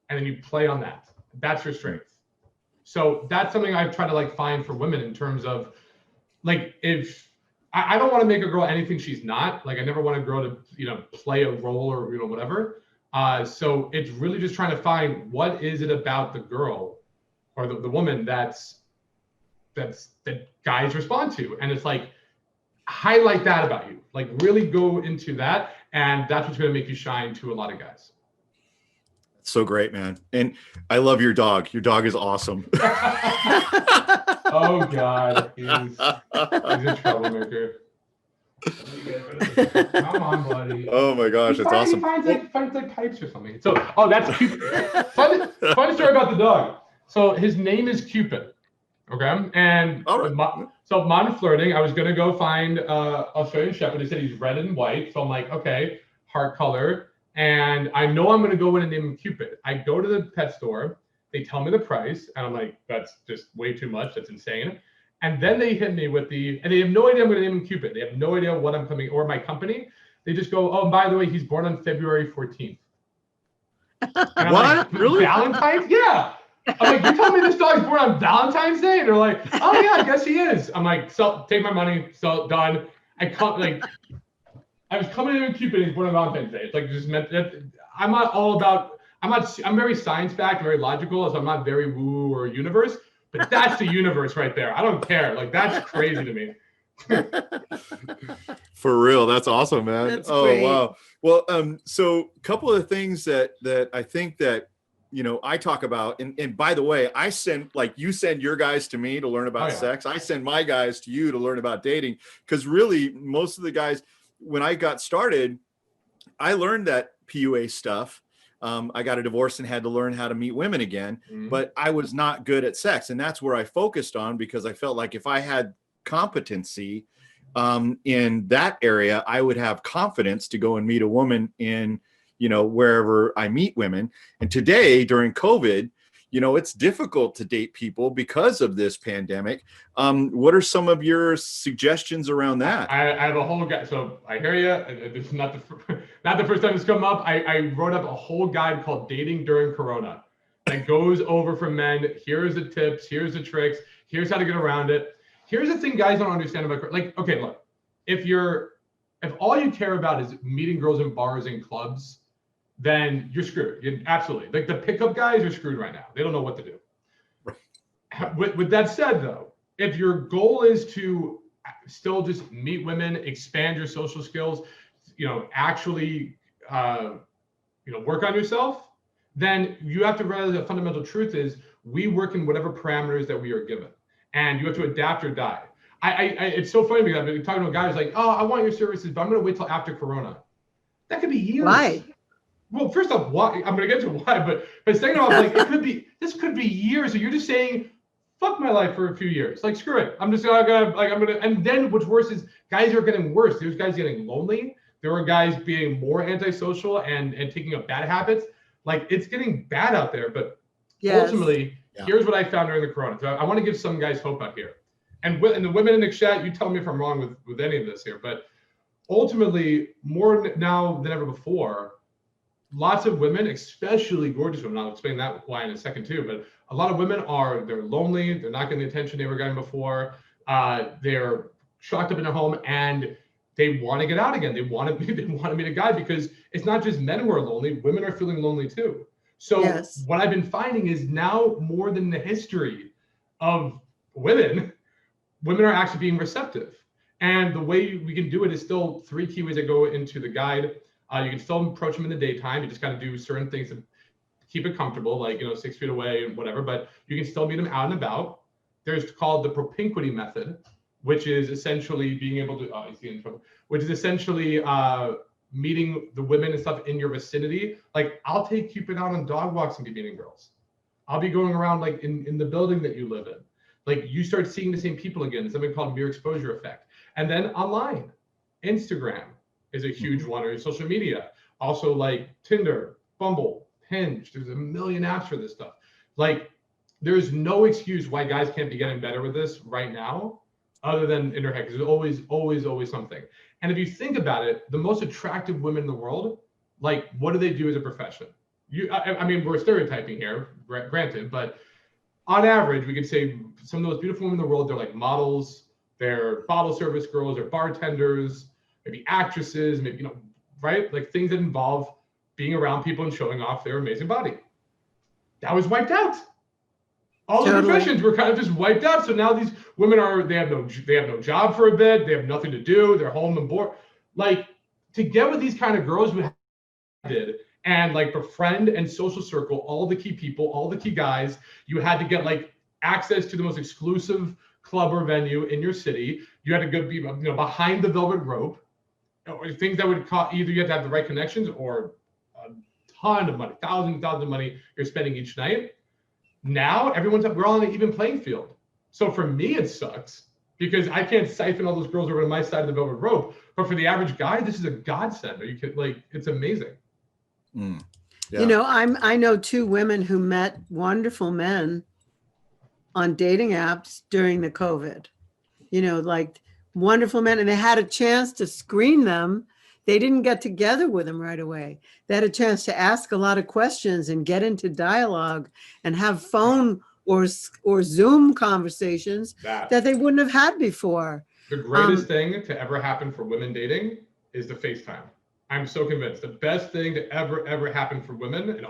And then you play on that. That's your strength. So that's something I've tried to like find for women in terms of like, if I don't want to make a girl anything she's not. Like, I never want a girl to, you know, play a role or, you know, whatever. So it's really just trying to find what is it about the girl or the woman that guys respond to. And it's like, highlight that about you. Like, really go into that. And that's what's going to make you shine to a lot of guys. So great, man. And I love your dog. Your dog is awesome. Oh God, he's a troublemaker. Come on, buddy. Oh my gosh, it's awesome. He finds like pipes or something. So, oh, that's cute. Funny story about the dog. So his name is Cupid. Okay, and so Modern Flirting, I was gonna go find Australian Shepherd. They said he's red and white. So I'm like, okay, heart color. And I know I'm gonna go in and name him Cupid. I go to the pet store. They tell me the price, and I'm like, that's just way too much. That's insane. And then they hit me with and they have no idea I'm going to name him Cupid. They have no idea what I'm coming or my company. They just go, oh, by the way, he's born on February 14th. And I'm what? Like, really? Valentine's? Yeah. I'm like, you told me this dog's born on Valentine's Day? And they're like, oh yeah, I guess he is. I'm like, so take my money. So done. I was coming in with Cupid. And he's born on Valentine's Day. It's like just meant that I'm not all about. I'm very science-backed, very logical, so I'm not very woo or universe, but that's the universe right there. I don't care. Like, that's crazy to me. For real. That's awesome, man. That's oh, great. Wow. Well, so a couple of things that I think that, you know, I talk about, and by the way, I send, like, you send your guys to me to learn about sex. I send my guys to you to learn about dating. Because really, most of the guys, when I got started, I learned that PUA stuff. I got a divorce and had to learn how to meet women again, but I was not good at sex. And that's where I focused on, because I felt like if I had competency in that area, I would have confidence to go and meet a woman in, you know, wherever I meet women. And today during COVID, you know, it's difficult to date people because of this pandemic. What are some of your suggestions around that? I have a whole guide. So I hear you. This is not the first time it's come up. I wrote up a whole guide called Dating During Corona that goes over for men. Here's the tips. Here's the tricks. Here's how to get around it. Here's the thing guys don't understand about, like, okay, look, if all you care about is meeting girls in bars and clubs, then you're screwed. Absolutely. Like, the pickup guys are screwed right now. They don't know what to do. Right. With that said, though, if your goal is to still just meet women, expand your social skills, you know, actually, work on yourself, then you have to realize the fundamental truth is we work in whatever parameters that we are given, and you have to adapt or die. It's so funny because I've been talking to a guy who's like, oh, I want your services, but I'm going to wait till after Corona. That could be years. Why? Well, first off, why? I'm going to get to why, but second off, like, this could be years. So you're just saying, fuck my life for a few years. Like, screw it. I'm going to, and then what's worse is guys are getting worse. There's guys getting lonely. There are guys being more antisocial and taking up bad habits. Like, it's getting bad out there, but ultimately, here's what I found during the Corona. So I want to give some guys hope out here. And the women in the chat, you tell me if I'm wrong with any of this here, but ultimately, more now than ever before, lots of women, especially gorgeous women, I'll explain that why in a second too, but a lot of women they're lonely, they're not getting the attention they were getting before, they're shocked up in their home, and they want to get out again. They want to meet a guy, because it's not just men who are lonely, women are feeling lonely too. So what I've been finding is now more than the history of women are actually being receptive. And the way we can do it is still 3 key ways that go into the guide. You can still approach them in the daytime. You just got to do certain things to keep it comfortable, like, 6 feet away and whatever, but you can still meet them out and about. There's called the Propinquity Method, which is essentially being able to, which is essentially meeting the women and stuff in your vicinity. Like, I'll take Cupid out on dog walks and be meeting girls. I'll be going around like in the building that you live in. Like, you start seeing the same people again, something called mere exposure effect. And then online, Instagram is a huge one, or social media. Also like Tinder, Bumble, Hinge. There's a million apps for this stuff. Like, there's no excuse why guys can't be getting better with this right now, other than in their head, because there's always something. And if you think about it, the most attractive women in the world, like, what do they do as a profession? I mean, we're stereotyping here, granted, but on average, we could say some of the most beautiful women in the world, they're like models, they're bottle service girls, they're bartenders, maybe actresses, maybe, right? Like, things that involve being around people and showing off their amazing body. That was wiped out. All the professions were kind of just wiped out. So now these women they have no job for a bit. They have nothing to do. They're home and bored. Like, to get with these kind of girls we did, and like befriend and social circle all the key people, all the key guys, you had to get like access to the most exclusive club or venue in your city. You had to go be behind the velvet rope. Things that would cost, either you have to have the right connections or a ton of money, thousands of money you're spending each night. Now we're all on an even playing field. So for me, it sucks because I can't siphon all those girls over to my side of the velvet rope. But for the average guy, this is a godsend. It's amazing. Yeah. I know two women who met wonderful men on dating apps during the COVID. Like wonderful men, and they had a chance to screen them. They didn't get together with them right away. They had a chance to ask a lot of questions and get into dialogue and have phone or Zoom conversations that they wouldn't have had before. The greatest thing to ever happen for women dating is the FaceTime. I'm so convinced the best thing to ever happen for women, and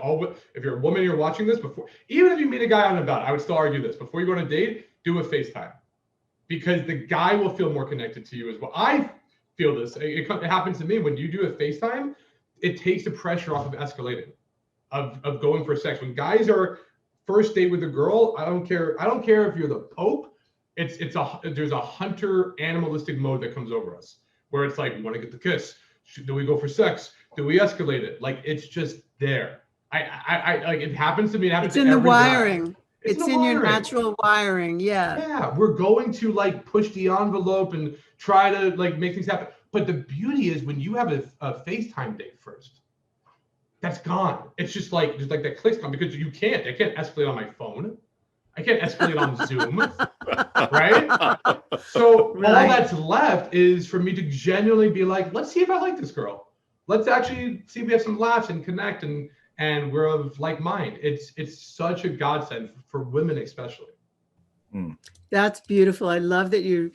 if you're a woman, you're watching this, even if you meet a guy out and about, I would still argue this: before you go on a date, do a FaceTime, because the guy will feel more connected to you as well. I feel this. It happens to me when you do a FaceTime. It takes the pressure off of escalating, of going for sex. When guys are first date with a girl, I don't care if you're the Pope. There's a hunter animalistic mode that comes over us, where it's like, we want to get the kiss. Do we go for sex? Do we escalate it? Like, it's just there. I like, it happens to me. It happens it's in to the every wiring. guy. It's in your natural wiring. Yeah, we're going to like push the envelope and try to like make things happen. But the beauty is when you have a FaceTime date first, that's gone. It's just like that click's gone, because I can't escalate on my phone. I can't escalate on Zoom, right? So all that's left is for me to genuinely be like, let's see if I like this girl. Let's actually see if we have some laughs and connect, and we're of like mind. It's such a godsend for women especially. That's beautiful. I love that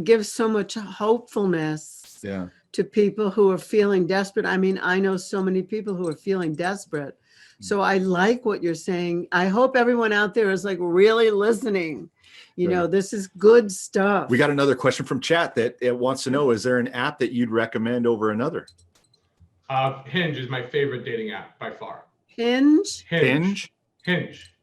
gives so much hopefulness to people who are feeling desperate. I mean, I know so many people who are feeling desperate. So I like what you're saying. I hope everyone out there is like really listening. This is good stuff. We got another question from chat that it wants to know, is there an app that you'd recommend over another? Hinge is my favorite dating app by far. Hinge? Hinge? Hinge.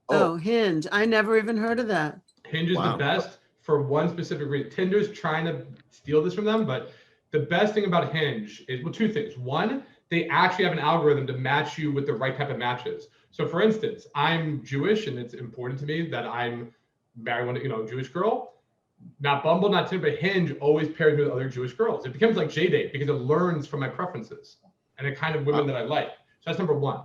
Oh, Hinge. I never even heard of that. Hinge is the best for one specific reason. Tinder's trying to steal this from them, but the best thing about Hinge is, well, two things. One, they actually have an algorithm to match you with the right type of matches. So for instance, I'm Jewish, and it's important to me that I'm married a Jewish girl. Not Bumble, not Tinder, but Hinge always pairs me with other Jewish girls. It becomes like J-Date because it learns from my preferences and the kind of women that I like. So that's number one.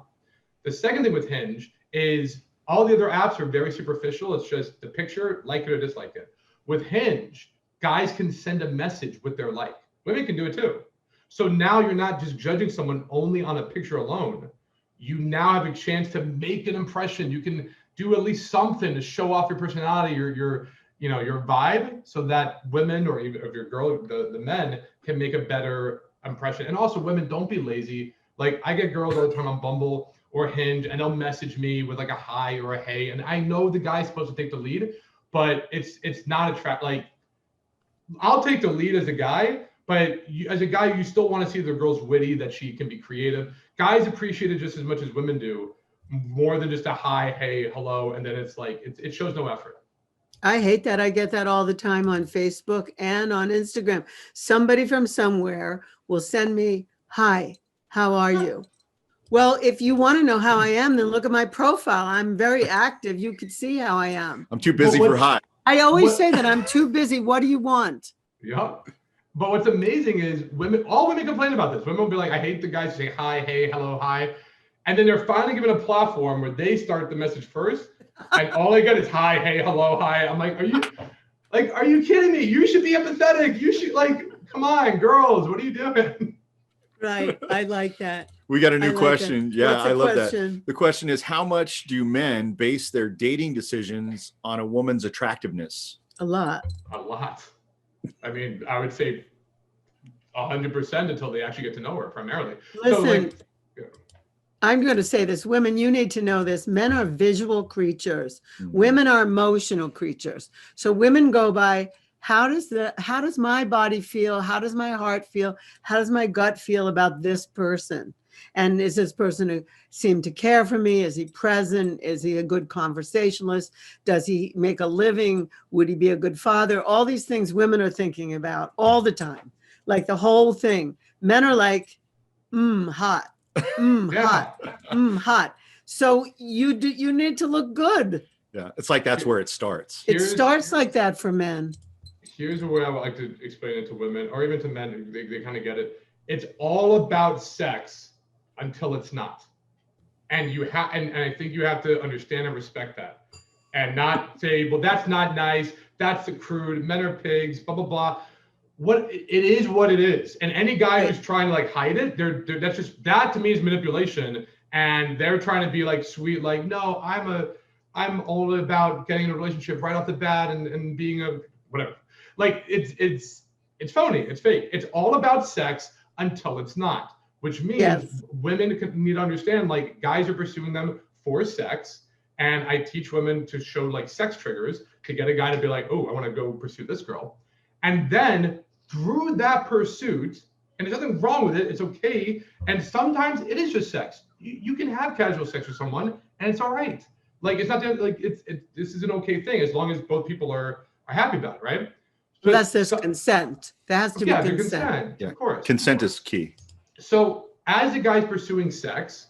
The second thing with Hinge is all the other apps are very superficial. It's just the picture, like it or dislike it. With Hinge, guys can send a message with their like. Women can do it too. So now you're not just judging someone only on a picture alone. You now have a chance to make an impression. You can do at least something to show off your personality, your vibe, so that women, or even if your girl, the men, can make a better impression. And also, women, don't be lazy. Like, I get girls all the time on Bumble or Hinge, and they'll message me with like a hi or a hey, and I know the guy's supposed to take the lead, but it's not like, I'll take the lead as a guy, But as a guy, you still want to see the girl's witty, that she can be creative. Guys appreciate it just as much as women do, more than just a hi, hey, hello, and then it's like it shows no effort. I hate that. I get that all the time on Facebook and on Instagram. Somebody from somewhere will send me, hi, how are you? Well, if you want to know how I am, then look at my profile. I'm very active. You could see how I am. I'm too busy for hi. I always say that I'm too busy. What do you want? Yeah. But what's amazing is all women complain about this. Women will be like, I hate the guys who say hi, hey, hello, hi. And then they're finally given a platform where they start the message first. And all I get is hi, hey, hello, hi. I'm like, are you kidding me? You should be empathetic. You should come on, girls, what are you doing? Right. I like that. We got a new question. Yeah, I love that. The question is, how much do men base their dating decisions on a woman's attractiveness? A lot. A lot. I mean, I would say 100% until they actually get to know her primarily. Listen, I'm going to say this. Women, you need to know this. Men are visual creatures. Mm-hmm. Women are emotional creatures. So women go by, how does my body feel? How does my heart feel? How does my gut feel about this person? And is this person who seem to care for me? Is he present? Is he a good conversationalist? Does he make a living? Would he be a good father? All these things women are thinking about all the time, like the whole thing. Men are like, hot, hot, hot. So you need to look good. Yeah, it's like that's where it starts. It starts like that for men. Here's the way I would like to explain it to women, or even to men. They kind of get it. It's all about sex until it's not. And you have, and I think you have to understand and respect that, and not say, well, that's not nice, that's the crude, men are pigs, blah blah blah. What it is, what it is. And any guy who's trying to hide it, that to me is manipulation. And they're trying to be sweet, no, I'm all about getting in a relationship right off the bat and being a whatever. It's phony, it's fake. It's all about sex until it's not. Which means women need to understand, guys are pursuing them for sex. And I teach women to show sex triggers to get a guy to be like, oh, I want to go pursue this girl. And then through that pursuit, and there's nothing wrong with it, it's okay. And sometimes it is just sex. You can have casual sex with someone and it's all right. It's not this is an okay thing as long as both people are happy about it, right? So that's just consent. There has to be consent. Yeah, of course. Consent is key. So as a guy's pursuing sex,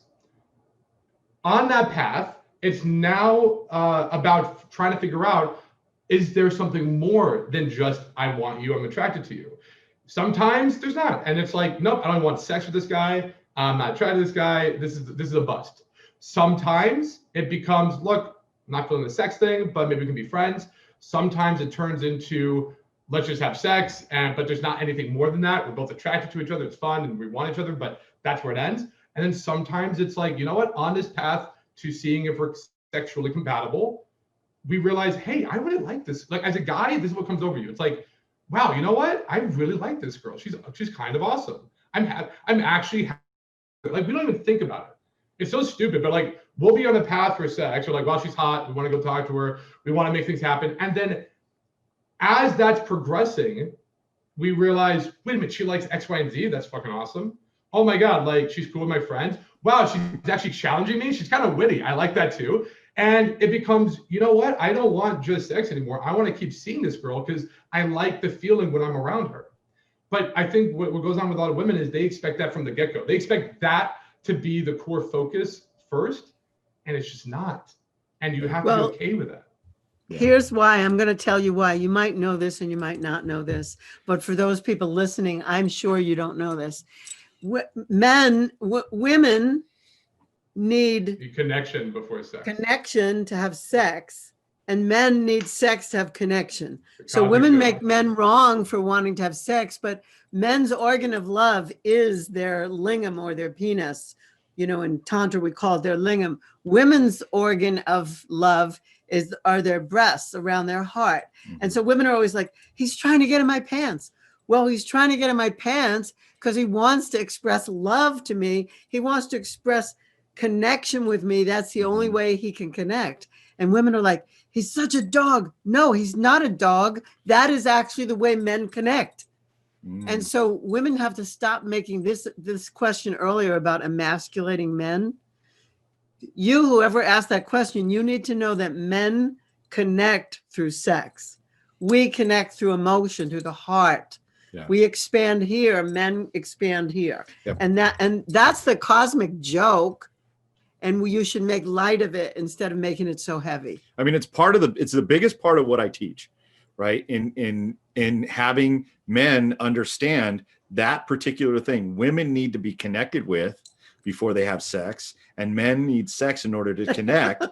on that path, it's now about trying to figure out, is there something more than just, I want you, I'm attracted to you? Sometimes there's not. And it's nope, I don't want sex with this guy. I'm not attracted to this guy. This is a bust. Sometimes it becomes, look, I'm not feeling the sex thing, but maybe we can be friends. Sometimes it turns into, let's just have sex, but there's not anything more than that. We're both attracted to each other. It's fun and we want each other, but that's where it ends. And then sometimes it's you know what? On this path to seeing if we're sexually compatible, we realize, hey, I really like this. As a guy, this is what comes over you. It's wow, you know what? I really like this girl. She's kind of awesome. I'm actually we don't even think about it. It's so stupid, but we'll be on a path for sex. We're well, she's hot. We want to go talk to her. We want to make things happen. And then as that's progressing, we realize, wait a minute, she likes X, Y, and Z. That's fucking awesome. Oh my God, she's cool with my friends. Wow, she's actually challenging me. She's kind of witty. I like that too. And it becomes, you know what? I don't want just sex anymore. I want to keep seeing this girl because I like the feeling when I'm around her. But I think what goes on with a lot of women is they expect that from the get-go. They expect that to be the core focus first, and it's just not. And you have to be okay with that. Here's why. I'm going to tell you why. You might know this and you might not know this, but for those people listening, I'm sure you don't know this. Women need connection before sex. Connection to have sex, and men need sex to have connection. So women make men wrong for wanting to have sex, but men's organ of love is their lingam or their penis. In Tantra, we call it their lingam. Women's organ of love are their breasts around their heart. Mm-hmm. And so women are always like, he's trying to get in my pants. Well, he's trying to get in my pants because he wants to express love to me. He wants to express connection with me. That's the only way he can connect. And women are like, he's such a dog. No, he's not a dog. That is actually the way men connect. And so women have to stop making this question earlier about emasculating men. You, whoever asked that question, you need to know that men connect through sex. We connect through emotion, through the heart. Yeah. We expand here, men expand here. Yep. And that's the cosmic joke. And you should make light of it instead of making it so heavy. I mean, it's the biggest part of what I teach, right? In having men understand that particular thing. Women need to be connected with before they have sex, and men need sex in order to connect.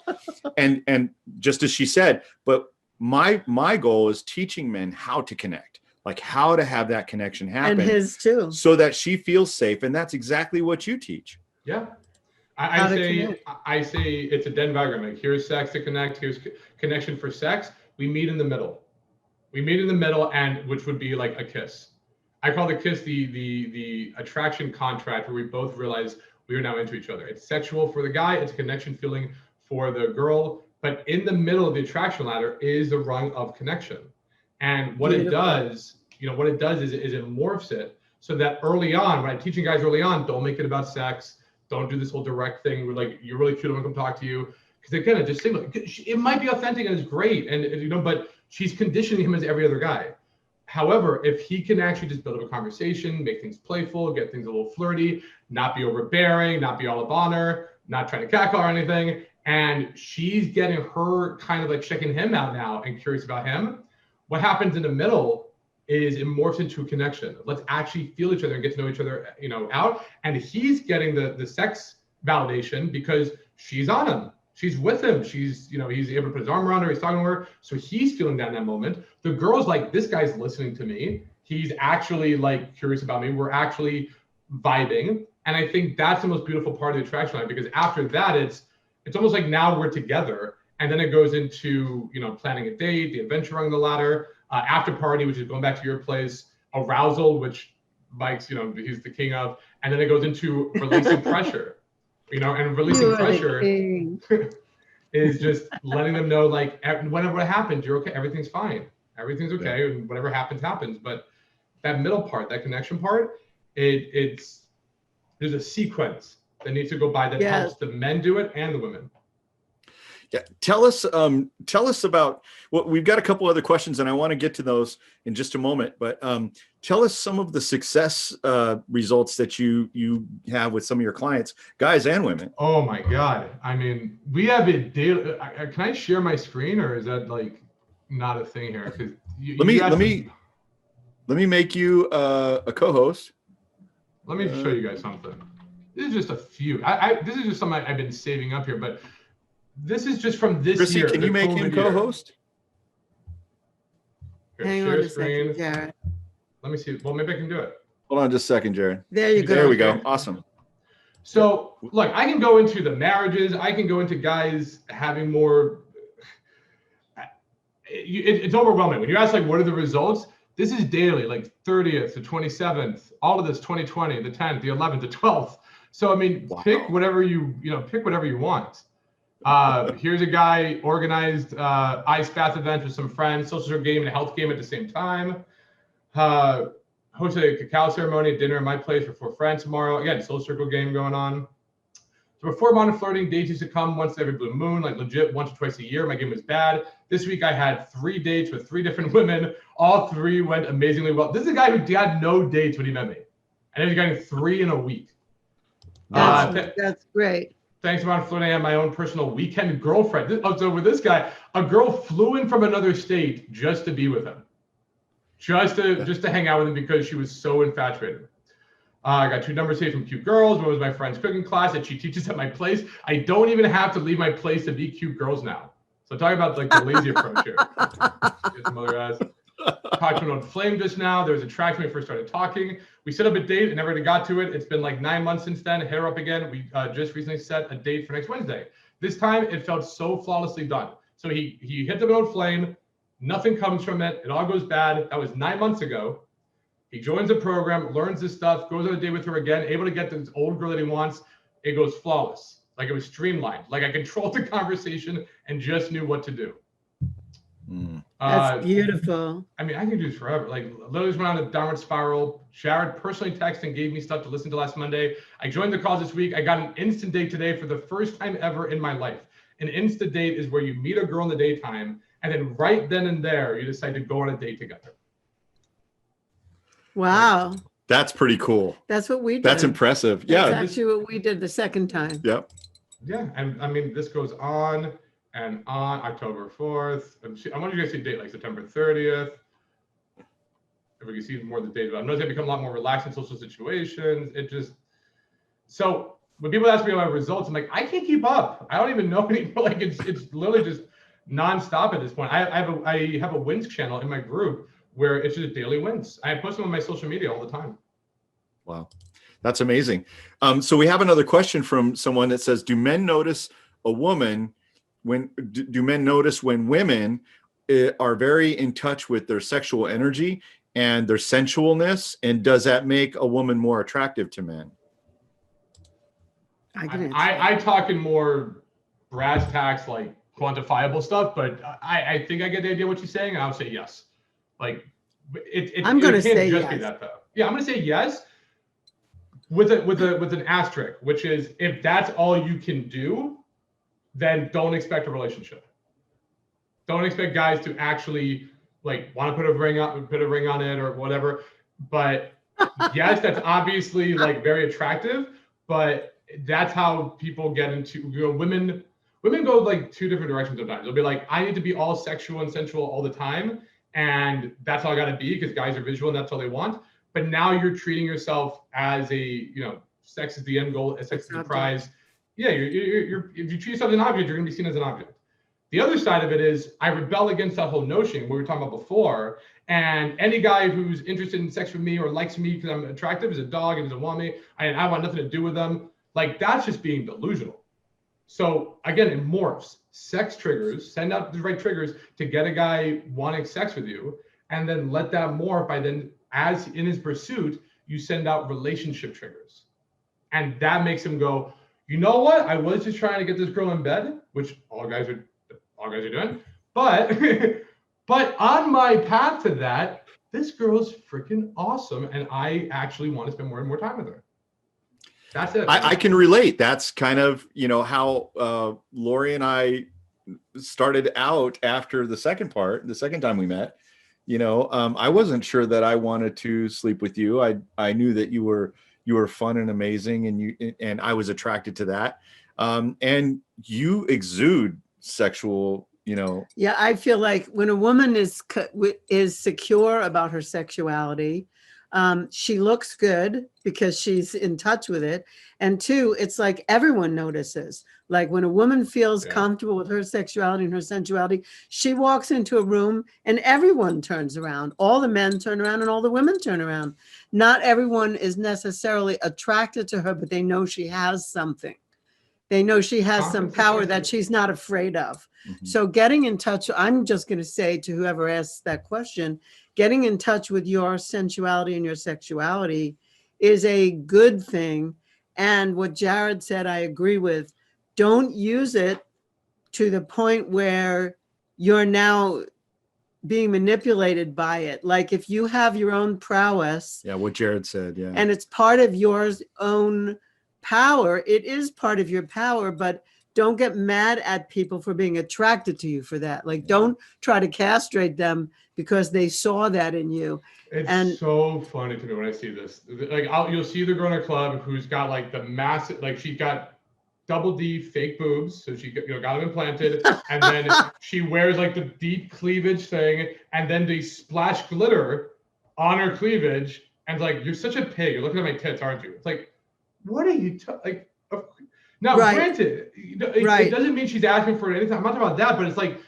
and just as she said, but my goal is teaching men how to connect, like how to have that connection happen. And his too. So that she feels safe. And that's exactly what you teach. Yeah. I say it's a Venn diagram. Like, here's sex to connect. Here's connection for sex. We meet in the middle. And which would be like a kiss. I call the kiss the attraction contract, where we both realize we are now into each other. It's sexual for the guy. It's a connection feeling for the girl. But in the middle of the attraction ladder is the rung of connection. And what it does, is it morphs it so that early on, when I'm teaching guys early on, don't make it about sex. Don't do this whole direct thing where, like, you're really cute, I'm gonna come talk to you. Because again, just think, like, it might be authentic and it's great, and but she's conditioning him as every other guy. However, if he can actually just build up a conversation, make things playful, get things a little flirty, not be overbearing, not be all up on her, not trying to cackle or anything, and she's getting her kind of like checking him out now and curious about him, what happens in the middle is it morphs into a connection. Let's actually feel each other and get to know each other, out. And he's getting the sex validation because she's on him. She's with him. He's able to put his arm around her. He's talking to her. So he's feeling that in that moment. The girl's like, this guy's listening to me. He's actually like curious about me. We're actually vibing. And I think that's the most beautiful part of the attraction line, because after that, it's almost like now we're together. And then it goes into, planning a date, the adventure rung the ladder, after party, which is going back to your place, arousal, which Mike's, he's the king of. And then it goes into releasing pressure, and releasing pressure is just letting them know, like, whenever it happens, you're okay. Everything's fine. Everything's okay. Yeah. And whatever happens, happens. But that middle part, that connection part, there's a sequence that needs to go by that helps the men do it and the women. Yeah, tell us about we've got a couple other questions, and I want to get to those in just a moment. But tell us some of the success results that you have with some of your clients, guys and women. Oh my God! I mean, we have it daily. Can I share my screen, or is that like not a thing here? Because let me make you a co-host. Let me show you guys something. This is just a few. This is just something I've been saving up here, but. This is just from this Chrissy, year. Can you make him co-host? Hang on a second, Jared. Let me see. Well, maybe I can do it. Hold on just a second, Jared. There you go. There we go. Awesome. So, look, I can go into the marriages. I can go into guys having more. It's overwhelming. When you ask, like, what are the results? This is daily, like 30th to 27th, all of this 2020, the 10th, the 11th, the 12th. So, I mean, pick whatever you want. Here's a guy organized ice bath event with some friends, social game and a health game at the same time. Hosted a cacao ceremony at dinner at my place for 4 friends tomorrow. Again, social circle game going on. So before Modern Flirting, dates used to come once every blue moon, like legit once or twice a year. My game was bad. This week I had 3 dates with 3 different women. All 3 went amazingly well. This is a guy who had no dates when he met me, and he was getting 3 in a week. That's great. Thanks, Modern Flirting. I have my own personal weekend girlfriend. So with this guy, a girl flew in from another state just to be with him, just to hang out with him because she was so infatuated. I got 2 numbers saved from cute girls. One was my friend's cooking class that she teaches at my place. I don't even have to leave my place to be cute girls now. So talk about like the lazy approach here. Get some other ass. Talked to an old flame just now. There was attraction when we first started talking. We set up a date and never really got to it. It's been like 9 months since then. Hit her up again. We just recently set a date for next Wednesday. This time it felt so flawlessly done. So he hit the old flame. Nothing comes from it. It all goes bad. That was 9 months ago. He joins the program, learns this stuff, goes on a date with her again, able to get this old girl that he wants. It goes flawless. Like it was streamlined. Like I controlled the conversation and just knew what to do. That's beautiful. I mean, I can do this forever. Like, literally went on a downward spiral. Jared personally texted and gave me stuff to listen to last Monday. I joined the calls this week. I got an instant date today for the first time ever in my life. An instant date is where you meet a girl in the daytime, and then right then and there, you decide to go on a date together. Wow. That's pretty cool. That's what we did. That's impressive. Yeah. That's actually what we did the second time. Yep. Yeah. And I mean, this goes on and on. October 4th. I want you guys to see a date like September 30th. If we can see more of the date, but I know it's going to become a lot more relaxed in social situations. So when people ask me about results, I'm like, I can't keep up. I don't even know anymore. Like, it's literally just nonstop at this point. I have a wins channel in my group where it's just daily wins. I post them on my social media all the time. Wow. That's amazing. So we have another question from someone that says, do men notice when women are very in touch with their sexual energy and their sensualness? And does that make a woman more attractive to men? I talk in more brass tacks, like quantifiable stuff, but I think I get the idea of what she's saying. And I'll say yes. Like I'm going to say yes. Be that, though. Yeah, I'm going to say yes with an asterisk, which is if that's all you can do, then don't expect a relationship. Don't expect guys to actually like want to put a ring on it or whatever. But yes, that's obviously like very attractive, but that's how people get into, women go like two different directions sometimes. They'll be like, I need to be all sexual and sensual all the time. And that's how I got to be because guys are visual and that's all they want. But now you're treating yourself as sex is the end goal, sex is the prize. Yeah, you're if you treat yourself as an object, you're going to be seen as an object. The other side of it is I rebel against that whole notion we were talking about before. And any guy who's interested in sex with me or likes me because I'm attractive is a dog and doesn't want me, and I want nothing to do with them. Like, that's just being delusional. So again, it morphs. Sex triggers, send out the right triggers to get a guy wanting sex with you, and then let that morph by then, as in his pursuit, you send out relationship triggers. And that makes him go, you know what? I was just trying to get this girl in bed, which all guys are doing. But on my path to that, this girl's freaking awesome. And I actually want to spend more and more time with her. That's it. I can relate. That's kind of, how Laurie and I started out after the second time we met. I wasn't sure that I wanted to sleep with you. I knew that you were fun and amazing, and I was attracted to that. And you exude sexual, Yeah, I feel like when a woman is secure about her sexuality, she looks good because she's in touch with it. And two, it's like everyone notices. Like when a woman feels comfortable with her sexuality and her sensuality, she walks into a room and everyone turns around. All the men turn around and all the women turn around. Not everyone is necessarily attracted to her, but they know she has something. They know she has some power that she's not afraid of. Mm-hmm. So getting in touch, I'm just going to say to whoever asks that question, getting in touch with your sensuality and your sexuality is a good thing. And what Jared said, I agree with. Don't use it to the point where you're now being manipulated by it. Like if you have your own prowess. Yeah, what Jared said, yeah. And it's part of your own power. It is part of your power, but don't get mad at people for being attracted to you for that. Like, don't try to castrate them because they saw that in you. It's so funny to me when I see this. Like, you'll see the girl in a club who's got like the massive, like she's got double D fake boobs, so she got them implanted, and then she wears like the deep cleavage thing, and then they splash glitter on her cleavage, and like, you're such a pig. You're looking at my tits, aren't you? It's like, what are you like? Now, granted, it doesn't mean she's asking for anything. I'm not talking about that, but it's like,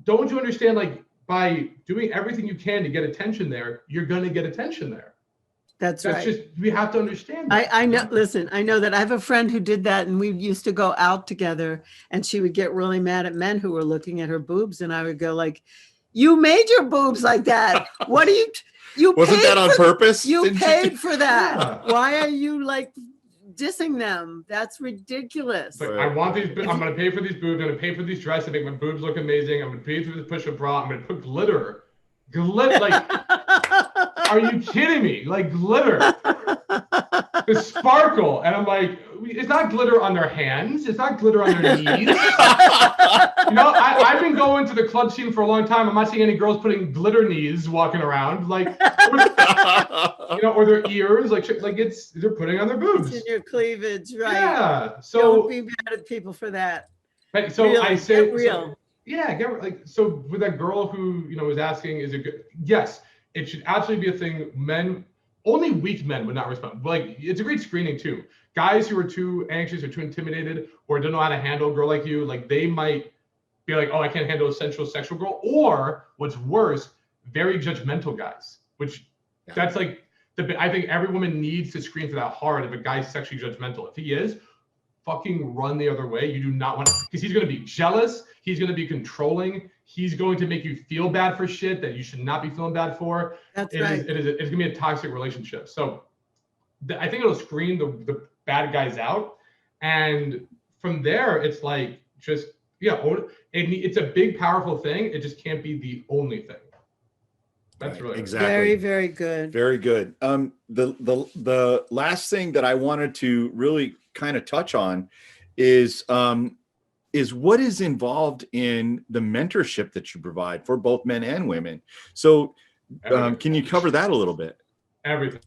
don't you understand? Like, by doing everything you can to get attention there, you're gonna get attention there. That's right. Just, we have to understand that. I know. Listen, I know that I have a friend who did that, and we used to go out together, and she would get really mad at men who were looking at her boobs, and I would go like, "You made your boobs like that. What are you? You wasn't that on purpose? You paid for that. Yeah. Why are you like dissing them. That's ridiculous. But I want these. I'm going to pay for these boobs. I'm going to pay for these dresses to make my boobs look amazing. I'm going to pay for this push-up bra. I'm going to put glitter. Like, are you kidding me? Like glitter, the sparkle. And I'm like, it's not glitter on their hands. It's not glitter on their knees. I've been going to the club scene for a long time. I'm not seeing any girls putting glitter knees walking around, like, or their ears, like they're putting on their boobs. It's in your cleavage, right? Yeah. So don't be mad at people for that. Right. So really, I say, get real. So with that girl who was asking, is it good? Yes, it should absolutely be a thing. Men, only weak men would not respond. Like, it's a great screening too. Guys who are too anxious or too intimidated or don't know how to handle a girl like you, like they might be like, oh, I can't handle a sensual sexual girl. Or what's worse, very judgmental guys, which that's like I think every woman needs to screen for that hard if a guy's sexually judgmental. If he is, fucking run the other way. You do not want to, because he's going to be jealous. He's going to be controlling. He's going to make you feel bad for shit that you should not be feeling bad for. That's right. It's going to be a toxic relationship. So I think it'll screen the bad guys out. And from there, it's like, just, it's a big, powerful thing. It just can't be the only thing. That's really exactly. Very, very good. Very good. The last thing that I wanted to really kind of touch on is what is involved in the mentorship that you provide for both men and women. So can you cover that a little bit? Everything.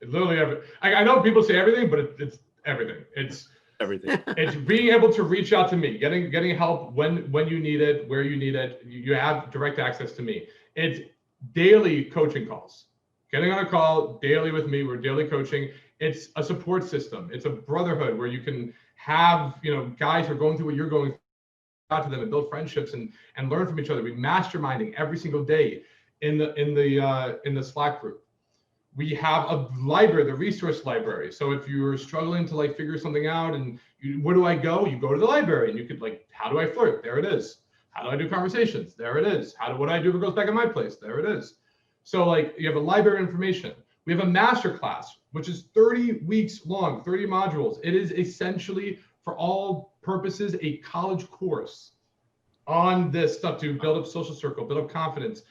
Literally everything. I know people say everything, but it's everything. It's everything. It's being able to reach out to me, getting help when you need it, where you need it. You have direct access to me. It's daily coaching calls. Getting on a call daily with me. We're daily coaching. It's a support system. It's a brotherhood where you can have, guys who are going through what you're going through, out to them and build friendships and learn from each other. We're masterminding every single day in the Slack group. We have a library, the resource library. So if you're struggling to figure something out and where do I go? You go to the library and you could how do I flirt? There it is. How do I do conversations? There it is. What do I do if it goes back in my place? There it is. So you have a library of information. We have a master class, which is 30 weeks long, 30 modules. It is essentially, for all purposes, a college course on this stuff to build up social circle, build up confidence,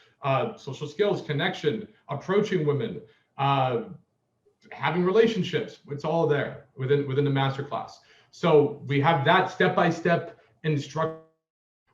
social skills, connection, approaching women, having relationships. It's all there within the master class. So we have that step-by-step instruction.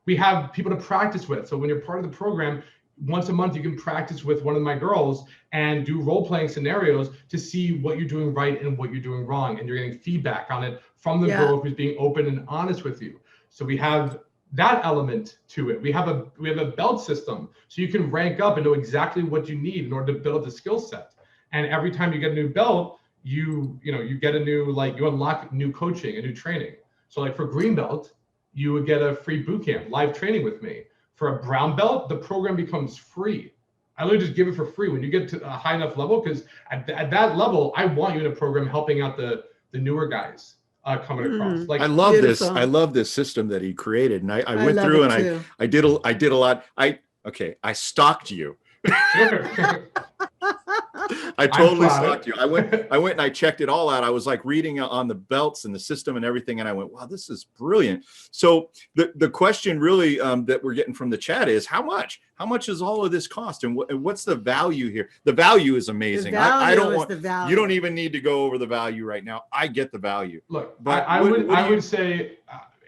We have people to practice with. So when you're part of the program, once a month, you can practice with one of my girls and do role-playing scenarios to see what you're doing right and what you're doing wrong. And you're getting feedback on it from the girl who's being open and honest with you. So we have that element to it. We have a belt system. So you can rank up and know exactly what you need in order to build the skill set. And every time you get a new belt, you get a new, you unlock new coaching, a new training. So for green belt, you would get a free boot camp, live training with me. For a brown belt, the program becomes free. I literally just give it for free when you get to a high enough level, because at that level, I want you in a program helping out the newer guys coming across. I love Beautiful. this. I love this system that he created, and I went through and I did a lot. I stalked you. I totally stalked you. I went and I checked it all out. I was reading on the belts and the system and everything, and I went, wow, this is brilliant. So the question really that we're getting from the chat is, how much does all of this cost, and what's the value here? The value is amazing. I don't want, you don't even need to go over the value right now. I get the value. Look, but I would say,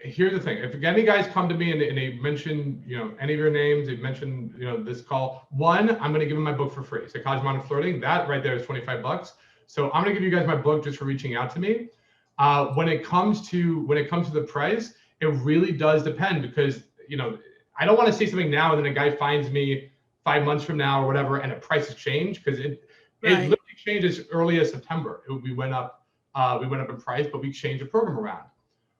here's the thing. If any guys come to me and they mention, any of your names, they mention, this call, one, I'm going to give them my book for free. Psychology of Modern Flirting. That right there is $25. So I'm going to give you guys my book just for reaching out to me. When it comes to the price, it really does depend, because, I don't want to say something now and then a guy finds me 5 months from now or whatever, and the price has changed, because it literally changed as early as September. We went up in price, but we changed the program around.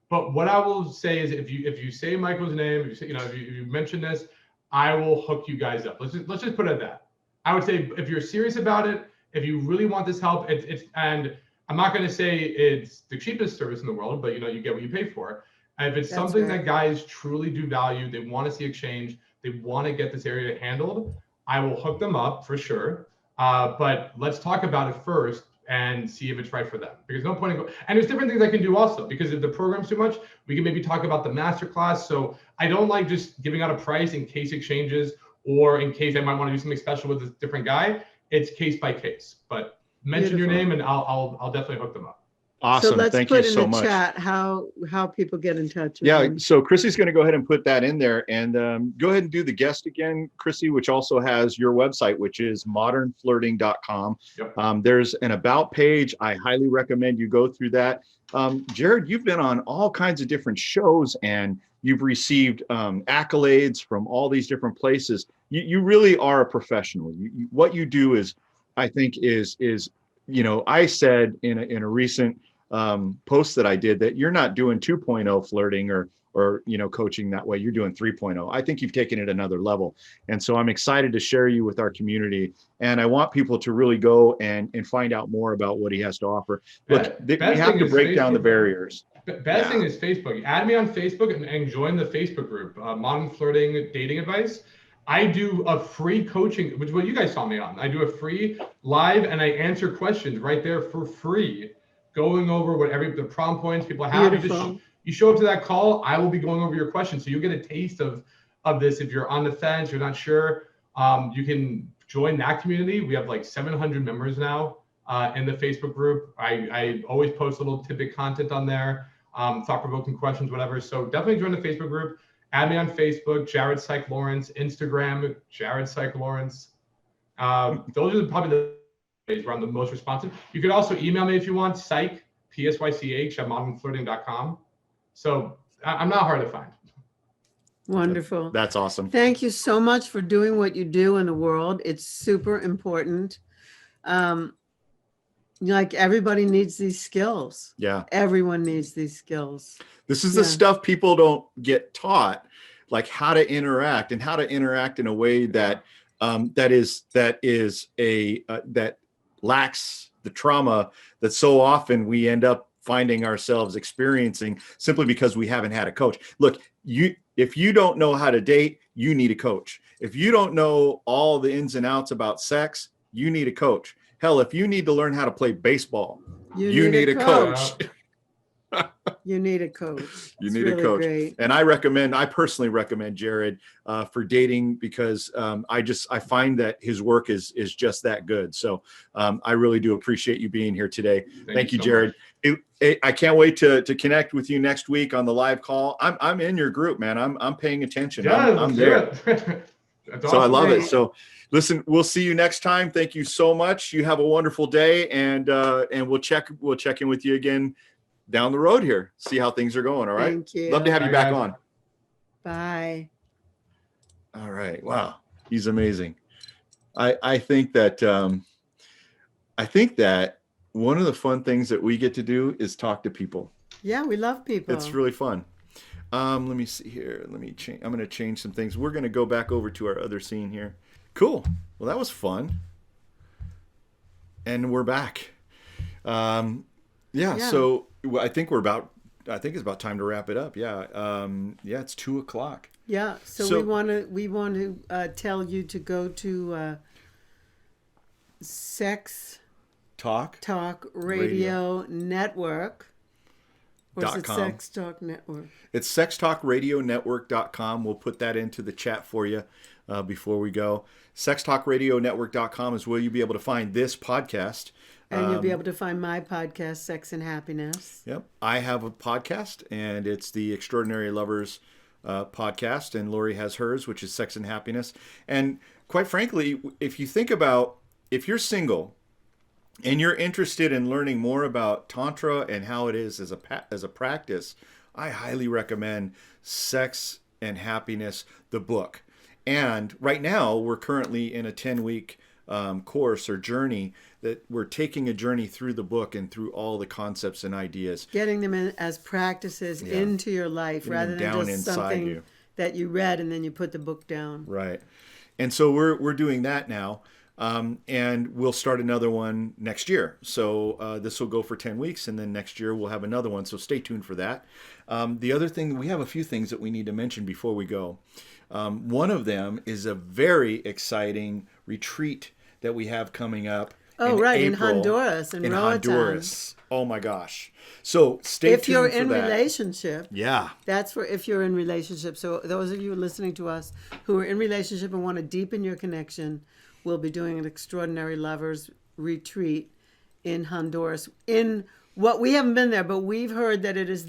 But what I will say is, if you say Michael's name, if you mention this, I will hook you guys up. Let's just put it at that. I would say, if you're serious about it, if you really want this help, and I'm not going to say it's the cheapest service in the world, but you get what you pay for. And if it's something that guys truly do value, they want to see a change, they want to get this area handled, I will hook them up for sure. But let's talk about it first and see if it's right for them. Because no point in and there's different things I can do also, because if the program's too much, we can maybe talk about the masterclass. So I don't like just giving out a price in case it changes, or in case I might want to do something special with a different guy. It's case by case, but mention your name and I'll definitely hook them up. Awesome. So let's Thank put you in so the much. chat how people get in touch with Yeah, him. so Chrissy's going to go ahead and put that in there, and go ahead and do the guest again, Chrissy, which also has your website, which is modernflirting.com. Yep. There's an about page. I highly recommend you go through that. Jared, you've been on all kinds of different shows, and you've received accolades from all these different places. You really are a professional. What you do is, I think, is I said in a recent post that I did that you're not doing 2.0 flirting or coaching that way. You're doing 3.0. I think you've taken it another level. And so I'm excited to share you with our community. And I want people to really go and find out more about what he has to offer. Look, we have to break down the barriers. Best thing is Facebook. Add me on Facebook and join the Facebook group, Modern Flirting Dating Advice. I do a free coaching, which is what you guys saw me on. I do a free live and I answer questions right there for free, going over the problem points people have. You show up to that call, I will be going over your questions. So you'll get a taste of this. If you're on the fence, you're not sure, you can join that community. We have like 700 members now in the Facebook group. I always post a little tidbit content on there, thought-provoking questions, whatever. So definitely join the Facebook group. Add me on Facebook, Jared Psych Laurence, Instagram, Jared Psych Laurence. Those are probably the ways where I'm the most responsive. You could also email me if you want, psych, PSYCH, at modernflirting.com. So I'm not hard to find. Wonderful. That's awesome. Thank you so much for doing what you do in the world. It's super important. Like everybody needs these skills. Yeah. Everyone needs these skills. This is the stuff people don't get taught, like how to interact and how to interact in a way that that lacks the trauma that so often we end up finding ourselves experiencing simply because we haven't had a coach. Look, if you don't know how to date, you need a coach. If you don't know all the ins and outs about sex, you need a coach. Hell, if you need to learn how to play baseball, you need a coach. You need a coach. You need a coach. Great. And I personally recommend Jared for dating because I find that his work is just that good. So I really do appreciate you being here today. Thank you, Jared. I can't wait to connect with you next week on the live call. I'm in your group, man. I'm paying attention. Yeah, I'm there. That's so awesome. I love it. So listen, we'll see you next time. Thank you so much. You have a wonderful day, and we'll check in with you again down the road here. See how things are going. All right. Thank you. Love to have you back on. Bye. All right. Wow. He's amazing. I think that one of the fun things that we get to do is talk to people. Yeah, we love people. It's really fun. Let me see here. Let me change. I'm going to change some things. We're going to go back over to our other scene here. Cool. Well, that was fun. And we're back. Yeah. So I think it's about time to wrap it up. Yeah. It's 2:00. Yeah. So we want to tell you to go to Sex Talk Radio Network. Or is it Sex Talk Network? It's sextalkradionetwork.com. We'll put that into the chat for you before we go. Sextalkradionetwork.com is where you'll be able to find this podcast. And you'll be able to find my podcast, Sex and Happiness. Yep. I have a podcast, and it's the Extraordinary Lovers podcast, and Laurie has hers, which is Sex and Happiness. And quite frankly, if you think about, if you're single and you're interested in learning more about Tantra and how it is as a practice, I highly recommend Sex and Happiness, the book. And right now, we're currently in a 10-week course or journey that we're taking a journey through the book and through all the concepts and ideas. Getting them in as practices into your life rather than just something that you read and then you put the book down. Right. And so we're doing that now. And we'll start another one next year. So this will go for 10 weeks, and then next year we'll have another one. So stay tuned for that. The other thing, we have a few things that we need to mention before we go. One of them is a very exciting retreat that we have coming up. Oh, right, in April, Honduras, in Roatan. Honduras. Oh my gosh! So stay If tuned you're for in that. relationship, Yeah. that's for if you're in relationship. So those of you listening to us who are in relationship and want to deepen your connection, we'll be doing an Extraordinary Lovers retreat in Honduras. In what we haven't been there, but we've heard that it is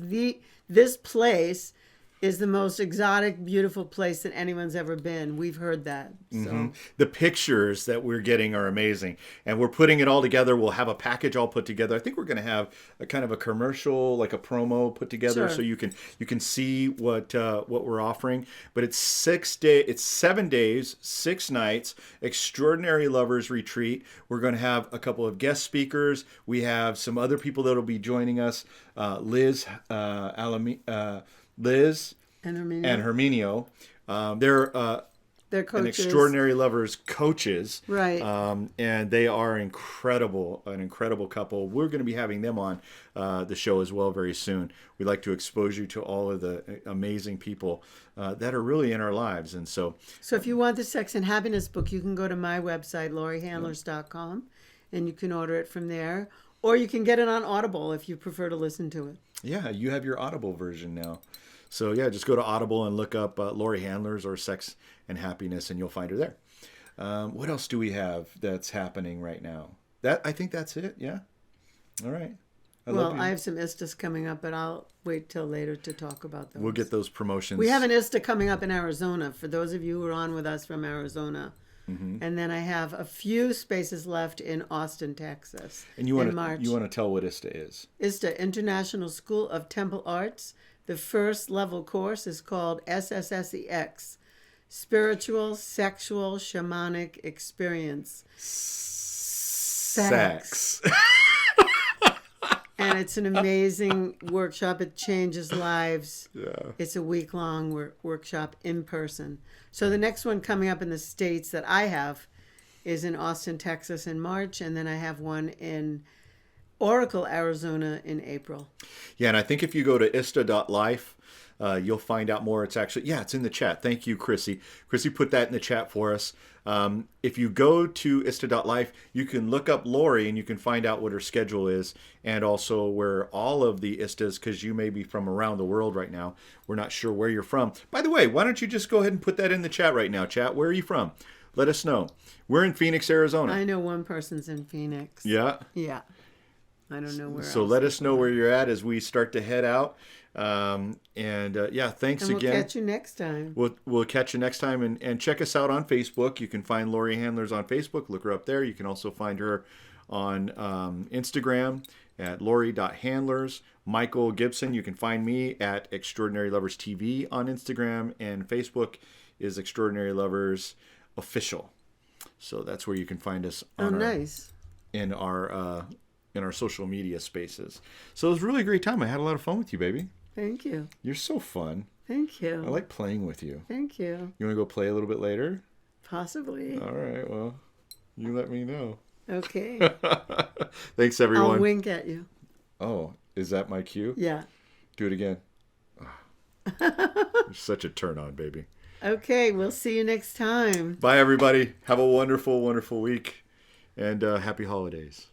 this place is the most exotic, beautiful place that anyone's ever been. We've heard that. So The pictures that we're getting are amazing, and we're putting it all together. We'll have a package all put together. I think we're going to have a kind of a commercial, like a promo put together, Sure. so you can see what we're offering. But it's 7 days, 6 nights, Extraordinary Lovers Retreat. We're going to have a couple of guest speakers. We have some other people that will be joining us. Liz and Hermina, and Herminio. They're coaches. an Extraordinary Lovers coaches. Right. And they are an incredible couple. We're going to be having them on the show as well very soon. We'd like to expose you to all of the amazing people that are really in our lives. And so if you want the Sex and Happiness book, you can go to my website, lauriehandlers.com, and you can order it from there. Or you can get it on Audible if you prefer to listen to it. yeah, you have your Audible version now. So yeah, just go to Audible and look up Laurie Handlers or Sex and Happiness, and you'll find her there. What else do we have that's happening right now? I think that's it. Yeah. All right. I have some ISTAs coming up, but I'll wait till later to talk about those. We'll get those promotions. We have an ISTA coming up in Arizona for those of you who are on with us from Arizona. Mm-hmm. And then I have a few spaces left in Austin, Texas. And you want to tell what ISTA is? ISTA, International School of Temple Arts. The first level course is called SSSEX, Spiritual, Sexual, Shamanic Experience. Sex. And it's an amazing workshop. It changes lives. Yeah. It's a week-long workshop in person. So the next one coming up in the States that I have is in Austin, Texas in March, and then I have one in Oracle, Arizona in April. Yeah, and I think if you go to ista.life, you'll find out more. It's actually, it's in the chat. Thank you, Chrissy. Chrissy put that in the chat for us. If you go to ista.life, you can look up Laurie and you can find out what her schedule is, and also where all of the ISTAs, because you may be from around the world right now. We're not sure where you're from. By the way, why don't you just go ahead and put that in the chat right now, chat? Where are you from? Let us know. We're in Phoenix, Arizona. I know one person's in Phoenix. Yeah? Yeah. I don't know where else. So let us know where you're at as we start to head out. Thanks and again. We'll catch you next time. We'll catch you next time, and check us out on Facebook. You can find Laurie Handlers on Facebook. Look her up there. You can also find her on Instagram at Laurie.handlers. Michael Gibson, you can find me at Extraordinary Lovers TV on Instagram, and Facebook is Extraordinary Lovers Official. So that's where you can find us in our social media spaces. So it was really a great time. I had a lot of fun with you, baby. Thank you. You're so fun. Thank you. I like playing with you. Thank you. You want to go play a little bit later? Possibly. All right, well, you let me know. Okay. Thanks, everyone. I'll wink at you. Oh, is that my cue? Yeah. Do it again. You're such a turn on, baby. Okay, we'll see you next time. Bye, everybody. Have a wonderful, wonderful week, and happy holidays.